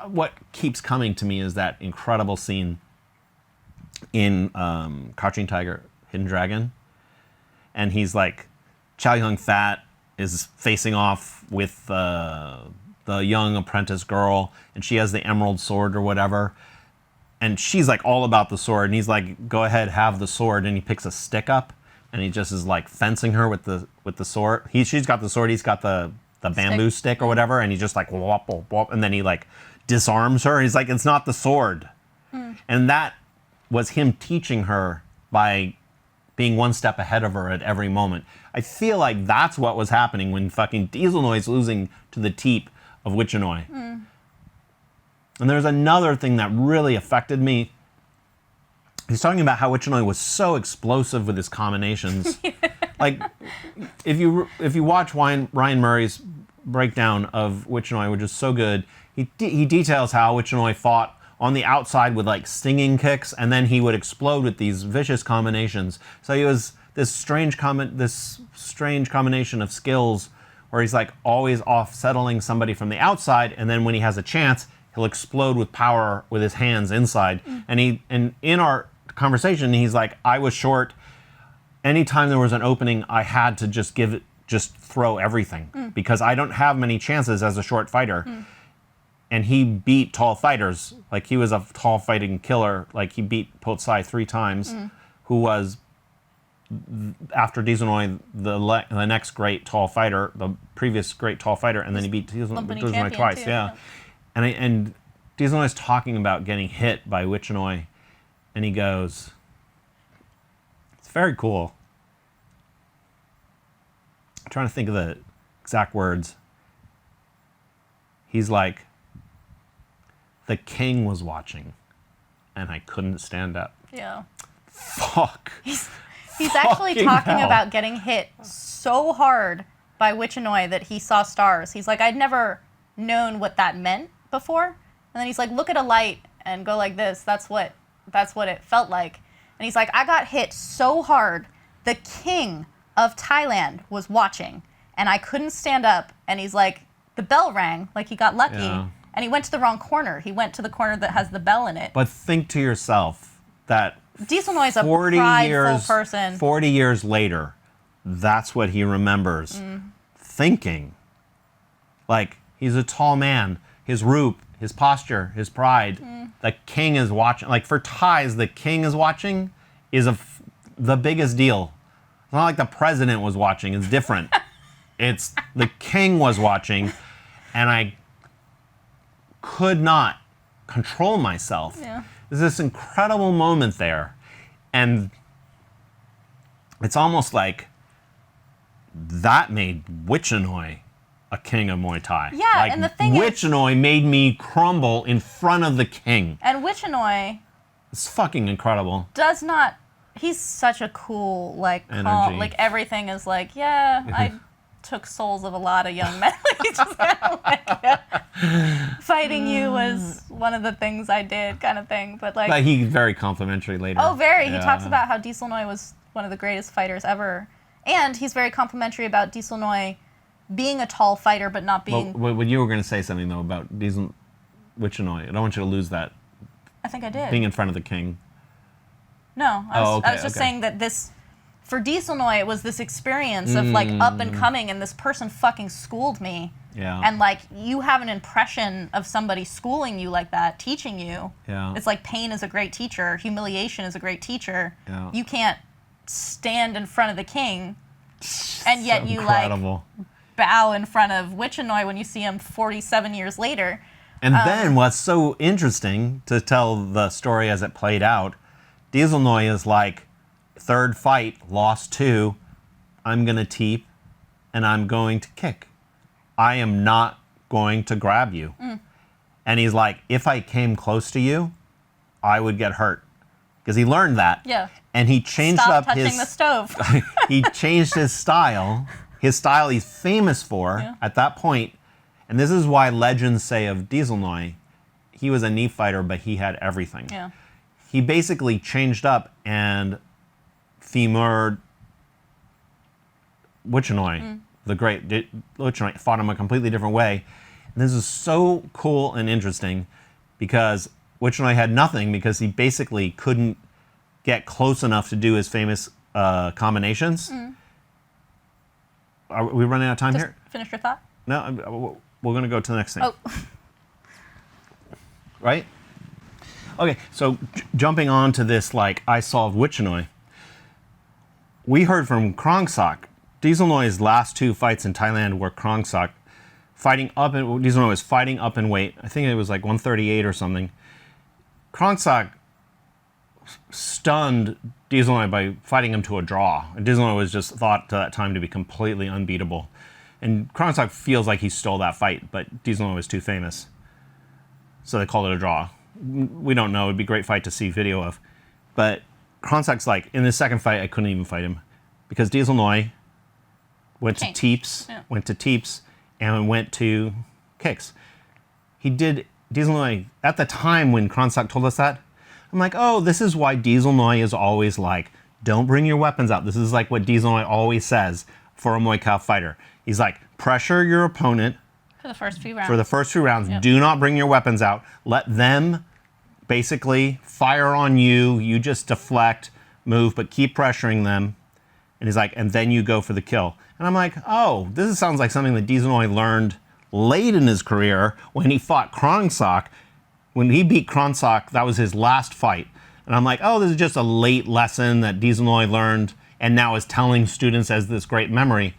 what keeps coming to me is that incredible scene in Crouching Tiger, Hidden Dragon. And he's like, Chow Yun-fat is facing off with the young apprentice girl, and she has the emerald sword or whatever. And she's like all about the sword, and he's like, go ahead, have the sword. And he picks a stick up, and he just is like fencing her with the sword. She's got the sword, he's got the bamboo stick or whatever, and he's just like whop, whop, whop, and then he like disarms her. And he's like, it's not the sword. And that was him teaching her by being one step ahead of her at every moment. I feel like that's what was happening when fucking Dieselnoi's losing to the teep of Wichannoi. And there's another thing that really affected me. He's talking about how Wichannoi was so explosive with his combinations. Like, if you watch Ryan Murray's breakdown of Wichannoi, which is so good. He details how Wichannoi fought on the outside with like stinging kicks, and then he would explode with these vicious combinations. So he was this strange combination of skills where he's like always off settling somebody from the outside, and then when he has a chance, he'll explode with power with his hands inside. And in our conversation, he's like, I was short. Anytime there was an opening, I had to just throw everything because I don't have many chances as a short fighter. And he beat tall fighters. Like, he was a tall fighting killer. Like, he beat Potsai 3 times, who was, after Dieselnoi, the next great tall fighter, the previous great tall fighter, and then he beat Dieselnoi twice.
Too,
yeah. And Dieselnoi's talking about getting hit by Wichannoi, and he goes, it's very cool. I'm trying to think of the exact words. He's like, the king was watching, and I couldn't stand up.
Yeah.
Fuck.
He's actually talking about getting hit so hard by Wichannoi that he saw stars. He's like, I'd never known what that meant before. And then he's like, look at a light and go like this. That's what it felt like. And he's like, I got hit so hard, the king of Thailand was watching, and I couldn't stand up. And he's like, the bell rang, like he got lucky.
Yeah.
And he went to the wrong corner. He went to the corner that has the bell in it.
But think to yourself that
Dieselnoi's a prideful person.
40 years later, that's what he remembers thinking. Like, he's a tall man. His roop, his posture, his pride. The king is watching. Like, for Thais, the king is watching is the biggest deal. It's not like the president was watching. It's different. It's the king was watching, and I could not control myself.
Yeah.
There's this incredible moment there, and it's almost like that made Wichannoi a king of Muay Thai.
Yeah,
like,
and the thing
Wichannoi made me crumble in front of the king.
And Wichannoi
It's fucking incredible.
does not. He's such a cool, like, calm,
Energy.
like everything is like, yeah, I took souls of a lot of young men. He's just kind of like, yeah, fighting you was one of the things I did, kind of thing. But like,
But he's very complimentary later.
oh, very. He
Yeah.
talks about how Dieselnoi was one of the greatest fighters ever, and he's very complimentary about Dieselnoi being a tall fighter, but not being.
Well, when you were going to say something though about Wichannoi, I don't want you to lose that.
I think I did.
Being in front of the king.
No, I was just
okay.
saying that this, for Dieselnoi, it was this experience of like up and coming, and this person fucking schooled me.
Yeah.
And like, you have an impression of somebody schooling you like that, teaching you.
Yeah.
It's like pain is a great teacher, humiliation is a great teacher.
Yeah.
You can't stand in front of the king, and yet you like
Incredible.
bow in front of Wichannoi when you see him 47 years later.
And then what's so interesting to tell the story as it played out, Dieselnoi is like, third fight, lost 2, I'm going to teep and I'm going to kick. I am not going to grab you. And he's like, if I came close to you, I would get hurt. Because he learned that.
Yeah.
And he changed
Stop
up
touching the stove.
he changed his style he's famous for
Yeah.
at that point. And this is why legends say of Dieselnoi, he was a knee fighter, but he had everything.
Yeah.
He basically changed up and femured Wichannoi, the great Wichannoi, fought him a completely different way. And this is so cool and interesting because Wichannoi had nothing because he basically couldn't get close enough to do his famous combinations. Are we running out of time
Just
here?
finish your thought.
No, we're going to go to the next thing.
Oh.
Right? Okay, so jumping on to this, like, I solved Wichannoi. We heard from Krongsak. Dieselnoi's last 2 fights in Thailand were Krongsak Dieselnoi was fighting up in weight. I think it was like 138 or something. Krongsak stunned Dieselnoi by fighting him to a draw. And Dieselnoi was just thought to that time to be completely unbeatable. And Krongsak feels like he stole that fight, but Dieselnoi was too famous. So they called it a draw. We don't know. It'd be a great fight to see video of. But Kronsak's like, in the second fight, I couldn't even fight him. Because Dieselnoi went to
Changed.
teeps, and went to kicks. He did Dieselnoi at the time when Kronsak told us that. I'm like, oh, this is why Dieselnoi is always like, don't bring your weapons out. This is like what Dieselnoi always says for a Muay Thai fighter. He's like, pressure your opponent
For the first few rounds.
for the first few rounds. Yep. Do not bring your weapons out. Let them basically fire on you. You just deflect, move, but keep pressuring them. And he's like, and then you go for the kill. And I'm like, oh, this sounds like something that Dieselnoi learned late in his career when he fought Kronsak. When he beat Kronsak, that was his last fight. And I'm like, oh, this is just a late lesson that Dieselnoi learned and now is telling students as this great memory.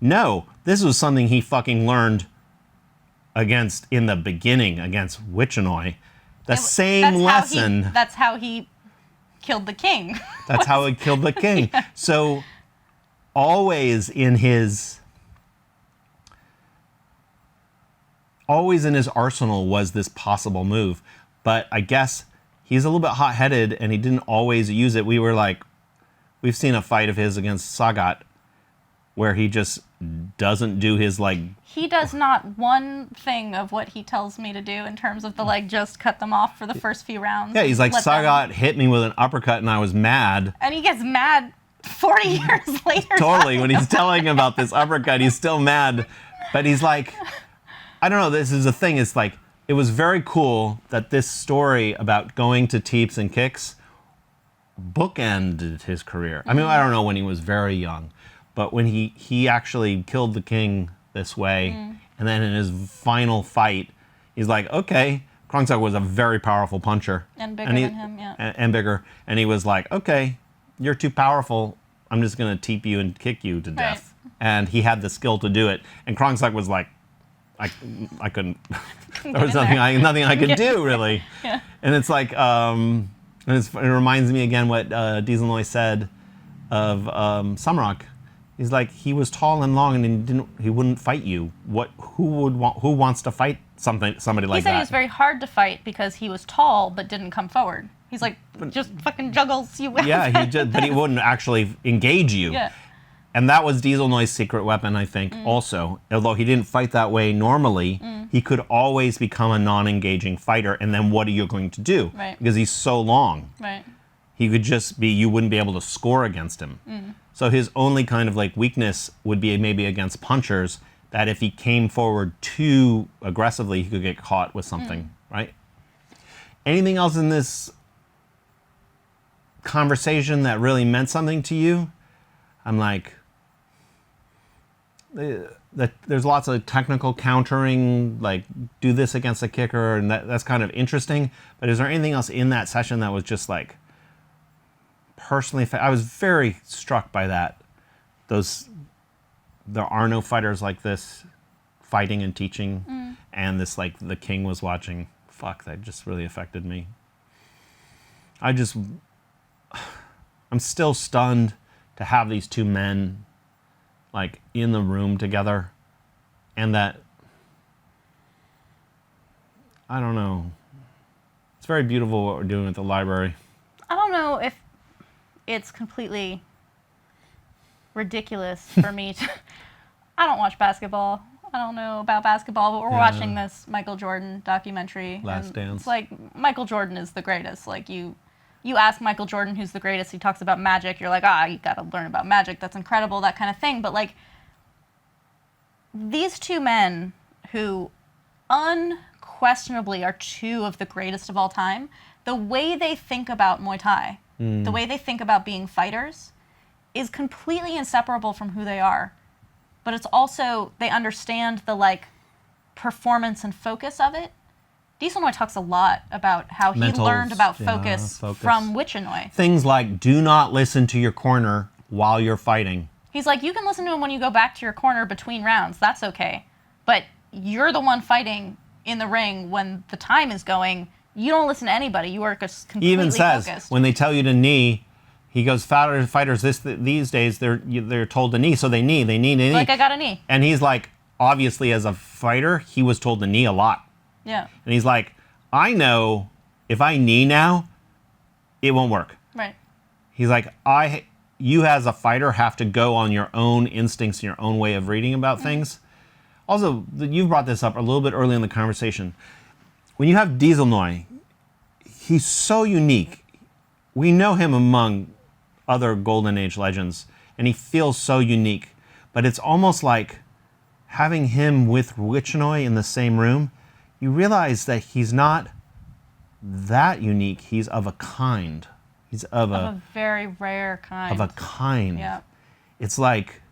No, this was something he fucking learned in the beginning against Wichannoi. Same lesson.
That's how he killed the king.
That's how he killed the king. Yeah. So always in his arsenal was this possible move. But I guess he's a little bit hot-headed and he didn't always use it. We've seen a fight of his against Sagat where he just doesn't do his
He does not one thing of what he tells me to do in terms of the just cut them off for the first few rounds.
Yeah, he's like, Sagat hit me with an uppercut and I was mad.
And he gets mad 40 years later.
Totally, when he's telling about this uppercut, he's still mad. But he's like, I don't know, this is the thing, it's like, it was very cool that this story about going to teeps and kicks bookended his career. I mean, I don't know when he was very young, but when he actually killed the king this way, and then in his final fight, he's like, okay, Kronsak was a very powerful puncher.
And bigger than him, yeah.
And bigger. And he was like, okay, you're too powerful. I'm just going to teep you and kick you to death. Right. And he had the skill to do it. And Kronsak was like, I couldn't. There was nothing I could do, really. Yeah. And it's like, it reminds me again what Dieselnoi said of Samrak. He's like, he was tall and long, and he wouldn't fight you. Who wants to fight somebody like that?
He said he was very hard to fight because he was tall but didn't come forward. He's like, just fucking juggles you.
Yeah, but he wouldn't actually engage you. Yeah. And that was Dieselnoi's secret weapon, I think, also. Although he didn't fight that way normally, he could always become a non-engaging fighter, and then what are you going to do?
Right.
Because he's so long.
Right.
He could just be, you wouldn't be able to score against him. So his only kind of weakness would be maybe against punchers, that if he came forward too aggressively, he could get caught with something, right? Anything else in this conversation that really meant something to you? I'm like, there's lots of technical countering, like do this against a kicker, and that's kind of interesting. But is there anything else in that session that was just like, personally, I was very struck by that. There are no fighters like this fighting and teaching, and this the king was watching. Fuck, that just really affected me. I'm still stunned to have these two men in the room together, and that, I don't know, it's very beautiful what we're doing at the library.
I don't know if it's completely ridiculous for me to, I don't watch basketball. I don't know about basketball, but we're watching this Michael Jordan documentary.
Last Dance.
It's like, Michael Jordan is the greatest. You ask Michael Jordan who's the greatest, he talks about magic, you're like, you gotta learn about magic, that's incredible, that kind of thing. But these two men who unquestionably are two of the greatest of all time, the way they think about Muay Thai, the way they think about being fighters is completely inseparable from who they are. But it's also, they understand the performance and focus of it. Dieselnoi talks a lot about how he learned about focus from Wichannoi.
Things like, do not listen to your corner while you're fighting.
He's like, you can listen to him when you go back to your corner between rounds. That's okay. But you're the one fighting in the ring when the time is going. You don't listen to anybody. You are just completely focused.
He even says, when they tell you to knee, he goes, fighters these days, they're told to knee, so they knee.
Like, I got a knee.
And he's like, obviously as a fighter, he was told to knee a lot.
Yeah.
And he's like, I know if I knee now, it won't work.
Right.
He's like, you as a fighter have to go on your own instincts, your own way of reading about things. Also, you brought this up a little bit early in the conversation. When you have Dieselnoi, he's so unique. We know him among other Golden Age legends, and he feels so unique. But it's almost like having him with Wichannoi in the same room, you realize that he's not that unique. He's of a kind. He's of
a very rare kind.
Of a kind.
Yeah.
It's like,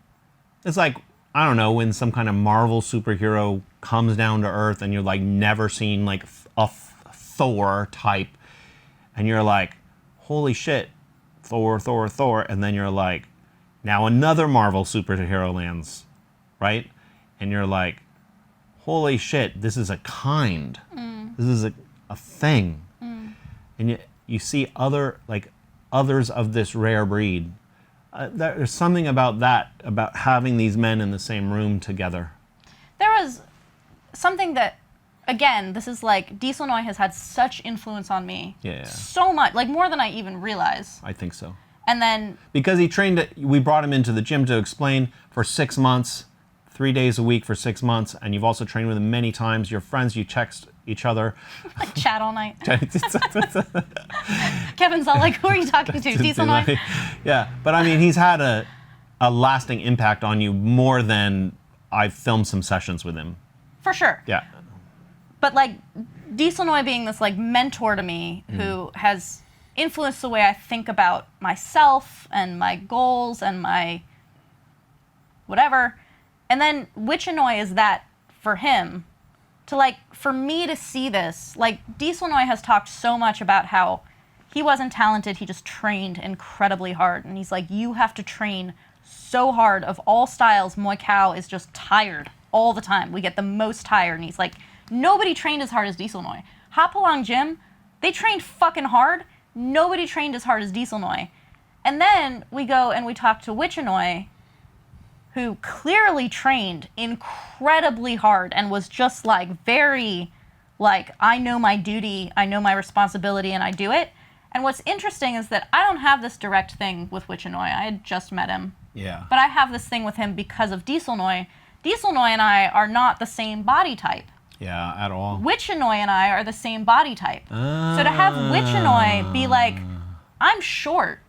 I don't know, when some kind of Marvel superhero comes down to Earth and you're like never seen like a Thor type, and you're like, holy shit, Thor, and then you're like, now another Marvel superhero lands, right? And you're like, holy shit, this is a kind. This is a thing. And you see others of this rare breed. There's something about that, about having these men in the same room together.
There was something that, again, this is like, Dieselnoi has had such influence on me.
Yeah.
So much, like more than I even realize.
I think so.
And then...
Because he trained, we brought him into the gym to explain for 6 months, 3 days a week for 6 months, and you've also trained with him many times. You're friends, you text each other.
Like chat all night. Kevin's all like, who are you talking to? Dieselnoi?
Yeah, but I mean, he's had a lasting impact on you more than I've filmed some sessions with him.
For sure.
Yeah.
But like, Dieselnoi being this like mentor to me who has influenced the way I think about myself and my goals and my whatever. And then Wichannoi is that for him. To like, for me to see this, like Dieselnoi has talked so much about how he wasn't talented, he just trained incredibly hard. And he's like, you have to train so hard of all styles. Muay Thai is just tired all the time. We get the most tired. And he's like, nobody trained as hard as Dieselnoi. Hapalong Gym, they trained fucking hard. Nobody trained as hard as Dieselnoi. And then we go and we talk to Wichannoi, who clearly trained incredibly hard and was just like very like, I know my duty, I know my responsibility, and I do it. And what's interesting is that I don't have this direct thing with Wichannoi. I had just met him.
Yeah.
But I have this thing with him because of Dieselnoi. Dieselnoi and I are not the same body type.
Yeah, at all.
Wichannoi and I are the same body type. So to have Wichannoi be like, I'm short,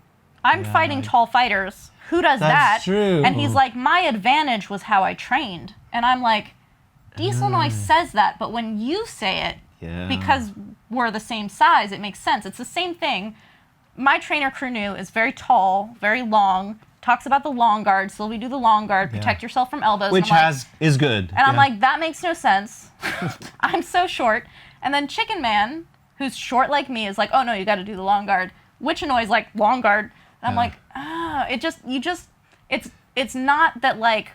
I'm fighting tall fighters, who does that?
That's true.
And he's like, my advantage was how I trained. And I'm like, Dieselnoi says that, but when you say it, because we're the same size, it makes sense. It's the same thing. My trainer, Krunu, is very tall, very long, talks about the long guard. Sylvie, do the long guard, protect yourself from elbows.
Which is good.
And I'm like, that makes no sense. I'm so short. And then Chicken Man, who's short like me, is like, oh no, you got to do the long guard. Wichannoi like, long guard. And I'm like, it's not that like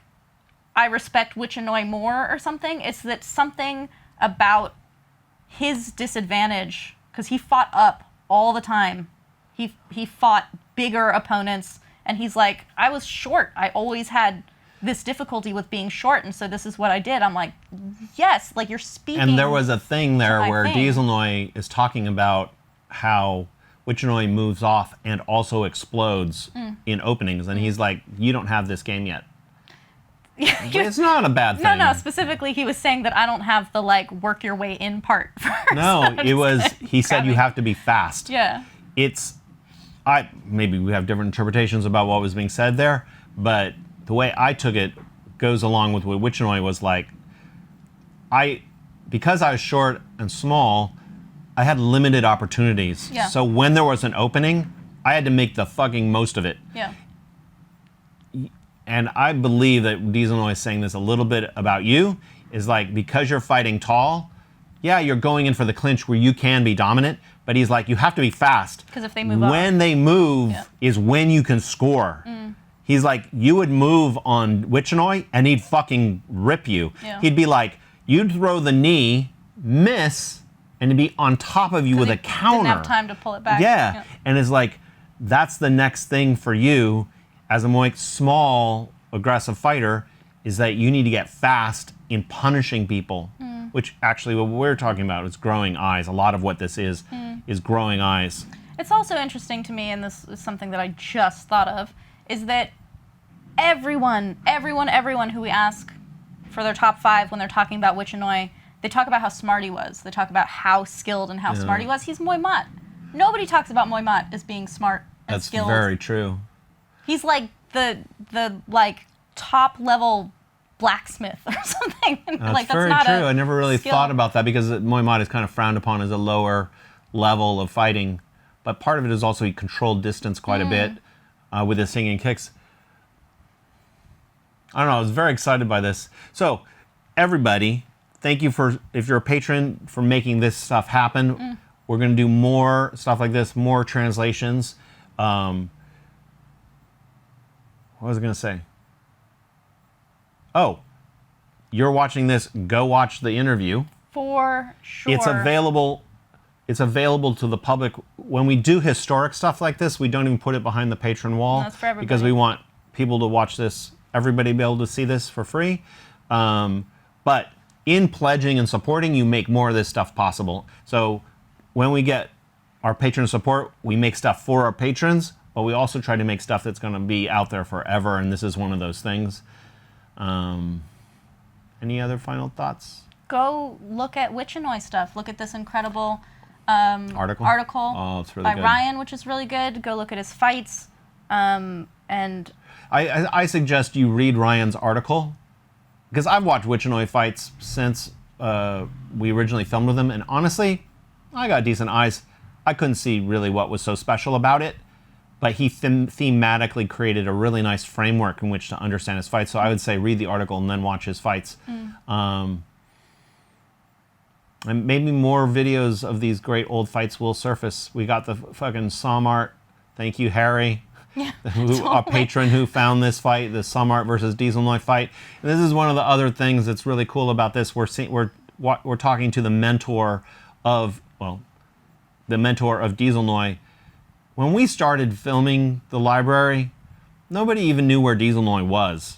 I respect Wichannoi more or something. It's that something about his disadvantage, because he fought up all the time. He fought bigger opponents, and he's like, I was short. I always had this difficulty with being short, and so this is what I did. I'm like, yes, like you're speaking.
And there was a thing there where
thing.
Dieselnoi is talking about how Wichannoi moves off and also explodes in openings, and he's like, you don't have this game yet. It's not a bad thing.
No, specifically he was saying that I don't have the like work your way in part first.
No, it was, he said you have to be fast.
Yeah.
Maybe we have different interpretations about what was being said there, but the way I took it goes along with what Wichannoi was like. Because I was short and small, I had limited opportunities.
Yeah.
So when there was an opening, I had to make the fucking most of it.
Yeah.
And I believe that Dieselnoi is saying this a little bit about you, is like, because you're fighting tall, yeah, you're going in for the clinch where you can be dominant, but he's like, you have to be fast.
Because if they move
when they move is when you can score. He's like, you would move on Wichannoi and he'd fucking rip you.
Yeah.
He'd be like, you'd throw the knee, miss, and he'd be on top of you with a counter.
Didn't have time to pull it back.
Yeah. And it's like, that's the next thing for you as a small, aggressive fighter, is that you need to get fast in punishing people, which actually what we're talking about is growing eyes. A lot of what this is growing eyes.
It's also interesting to me, and this is something that I just thought of, is that everyone who we ask for their top 5, when they're talking about Wichannoi, they talk about how smart he was. They talk about how skilled and how smart he was. He's Muay Mat. Nobody talks about Muay Mat as being smart and skilled.
That's very true.
He's like the like top level blacksmith or something.
That's very true. I never really thought about that because Muay Thai is kind of frowned upon as a lower level of fighting. But part of it is also he controlled distance quite a bit with his singing kicks. I don't know. I was very excited by this. So, everybody, thank you if you're a patron, for making this stuff happen. We're going to do more stuff like this, more translations. What was I going to say? Oh, you're watching this. Go watch the interview.
For sure.
It's available. It's available to the public. When we do historic stuff like this, we don't even put it behind the patron wall.
That's for everybody.
Because we want people to watch this, everybody be able to see this for free. But in pledging and supporting, you make more of this stuff possible. So when we get our patron support, we make stuff for our patrons, but we also try to make stuff that's going to be out there forever, and this is one of those things. Any other final thoughts?
Go look at Wichannoi stuff. Look at this incredible
article. Oh, it's really
by
good.
Ryan, which is really good. Go look at his fights. And
I suggest you read Ryan's article, because I've watched Wichannoi fights since we originally filmed with him, and honestly, I got decent eyes. I couldn't see really what was so special about it, but he thematically created a really nice framework in which to understand his fights. So I would say read the article and then watch his fights. And maybe more videos of these great old fights will surface. We got the fucking Samart. Thank you, Harry.
Yeah,
A patron who found this fight, the Samart versus Dieselnoi fight. And this is one of the other things that's really cool about this. We're talking to the mentor of Dieselnoi. When we started filming the library, nobody even knew where Dieselnoi was,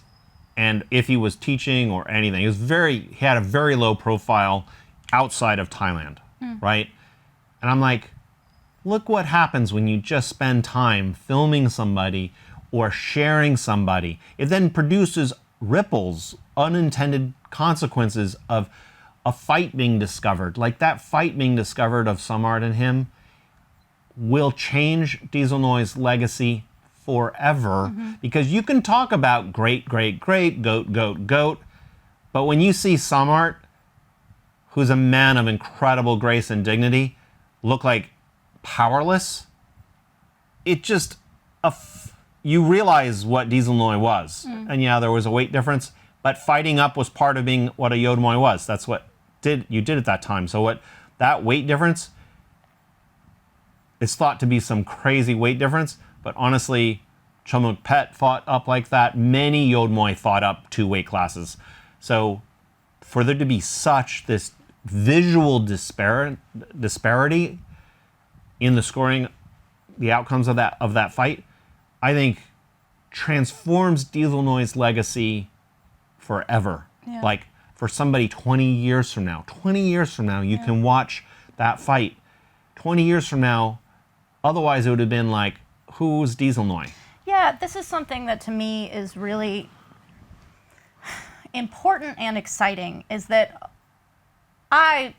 and if he was teaching or anything. He had a very low profile outside of Thailand, right? And I'm like, look what happens when you just spend time filming somebody or sharing somebody. It then produces ripples, unintended consequences of a fight being discovered. Like that fight being discovered of Samart and him will change Dieselnoi's legacy forever, because you can talk about great, great, great, goat, goat, goat, but when you see Samart, who's a man of incredible grace and dignity, look like powerless, it just, you realize what Dieselnoi was. And yeah, there was a weight difference, but fighting up was part of being what a Yodmoy was. That's what you did at that time. So that weight difference is thought to be some crazy weight difference, but honestly, Chomuk Pet fought up like that. Many Yodmoy fought up 2 weight classes. So for there to be such this visual disparity in the scoring, the outcomes of that fight, I think transforms Dieselnoi's legacy forever.
Yeah.
Like for somebody 20 years from now, you can watch that fight. 20 years from now, otherwise it would have been like, who's Dieselnoi?
Yeah, this is something that to me is really important and exciting, is that I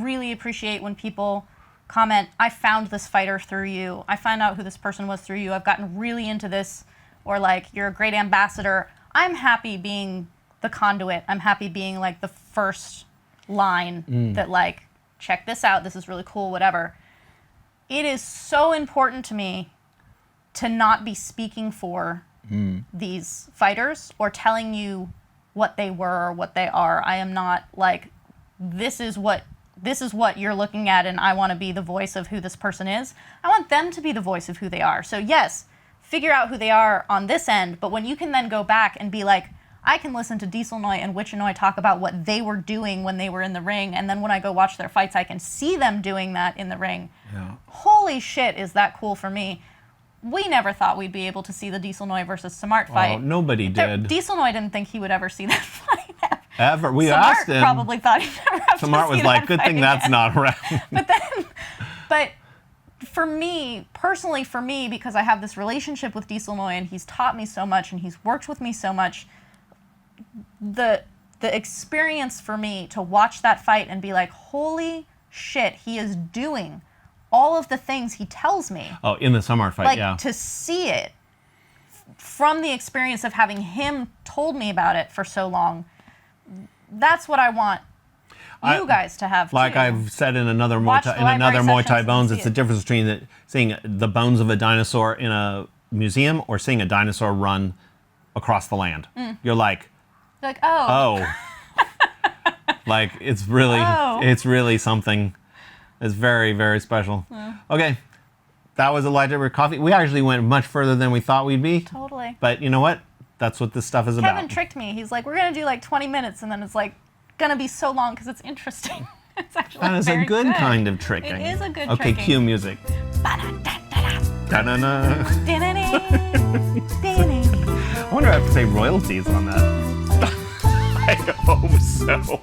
really appreciate when people comment, I found this fighter through you. I found out who this person was through you. I've gotten really into this, or like, you're a great ambassador. I'm happy being the conduit. I'm happy being like the first line that like, check this out. This is really cool, whatever. It is so important to me to not be speaking for these fighters or telling you what they were or what they are. I am not like, this is what you're looking at and I want to be the voice of who this person is. I want them to be the voice of who they are. So yes, figure out who they are on this end, but when you can then go back and be like, I can listen to Dieselnoi and Wichannoi talk about what they were doing when they were in the ring, and then when I go watch their fights, I can see them doing that in the ring. Yeah. Holy shit, is that cool for me. We never thought we'd be able to see the Dieselnoi versus Samart fight.
Oh, nobody did.
Dieselnoi didn't think he would ever see that fight.
Ever. We
Samart
asked him.
Probably thought he'd never have to see
Samart was like, good thing that's not around.
But for me, personally for me, because I have this relationship with Dieselnoi and he's taught me so much and he's worked with me so much, the the experience for me to watch that fight and be like, holy shit, he is doing all of the things he tells me.
Oh, in the Samar fight,
Like,
yeah.
to see it from the experience of having him told me about it for so long, that's what I want you guys to have
Like
too.
I've said in another
Watch
Muay Thai,
the
in another
library
Muay Thai
sessions
Bones,
and
it's the
see it.
difference between seeing the bones of a dinosaur in a museum or seeing a dinosaur run across the land. You're like,
You're like, oh.
Like it's really,
Oh.
it's really something. It's very, very special. Okay, that was a lightsaber coffee. We actually went much further than we thought we'd be.
Totally.
But you know what? That's what this stuff is
Kevin
about.
tricked me. He's like, we're going to do like 20 minutes, and then it's like going to be so long because it's interesting. It's actually
That is a
very
good kind of tricking.
It is a good
Okay,
tricking.
cue music. Da-na-na. I wonder if I have to pay royalties on that. I hope so.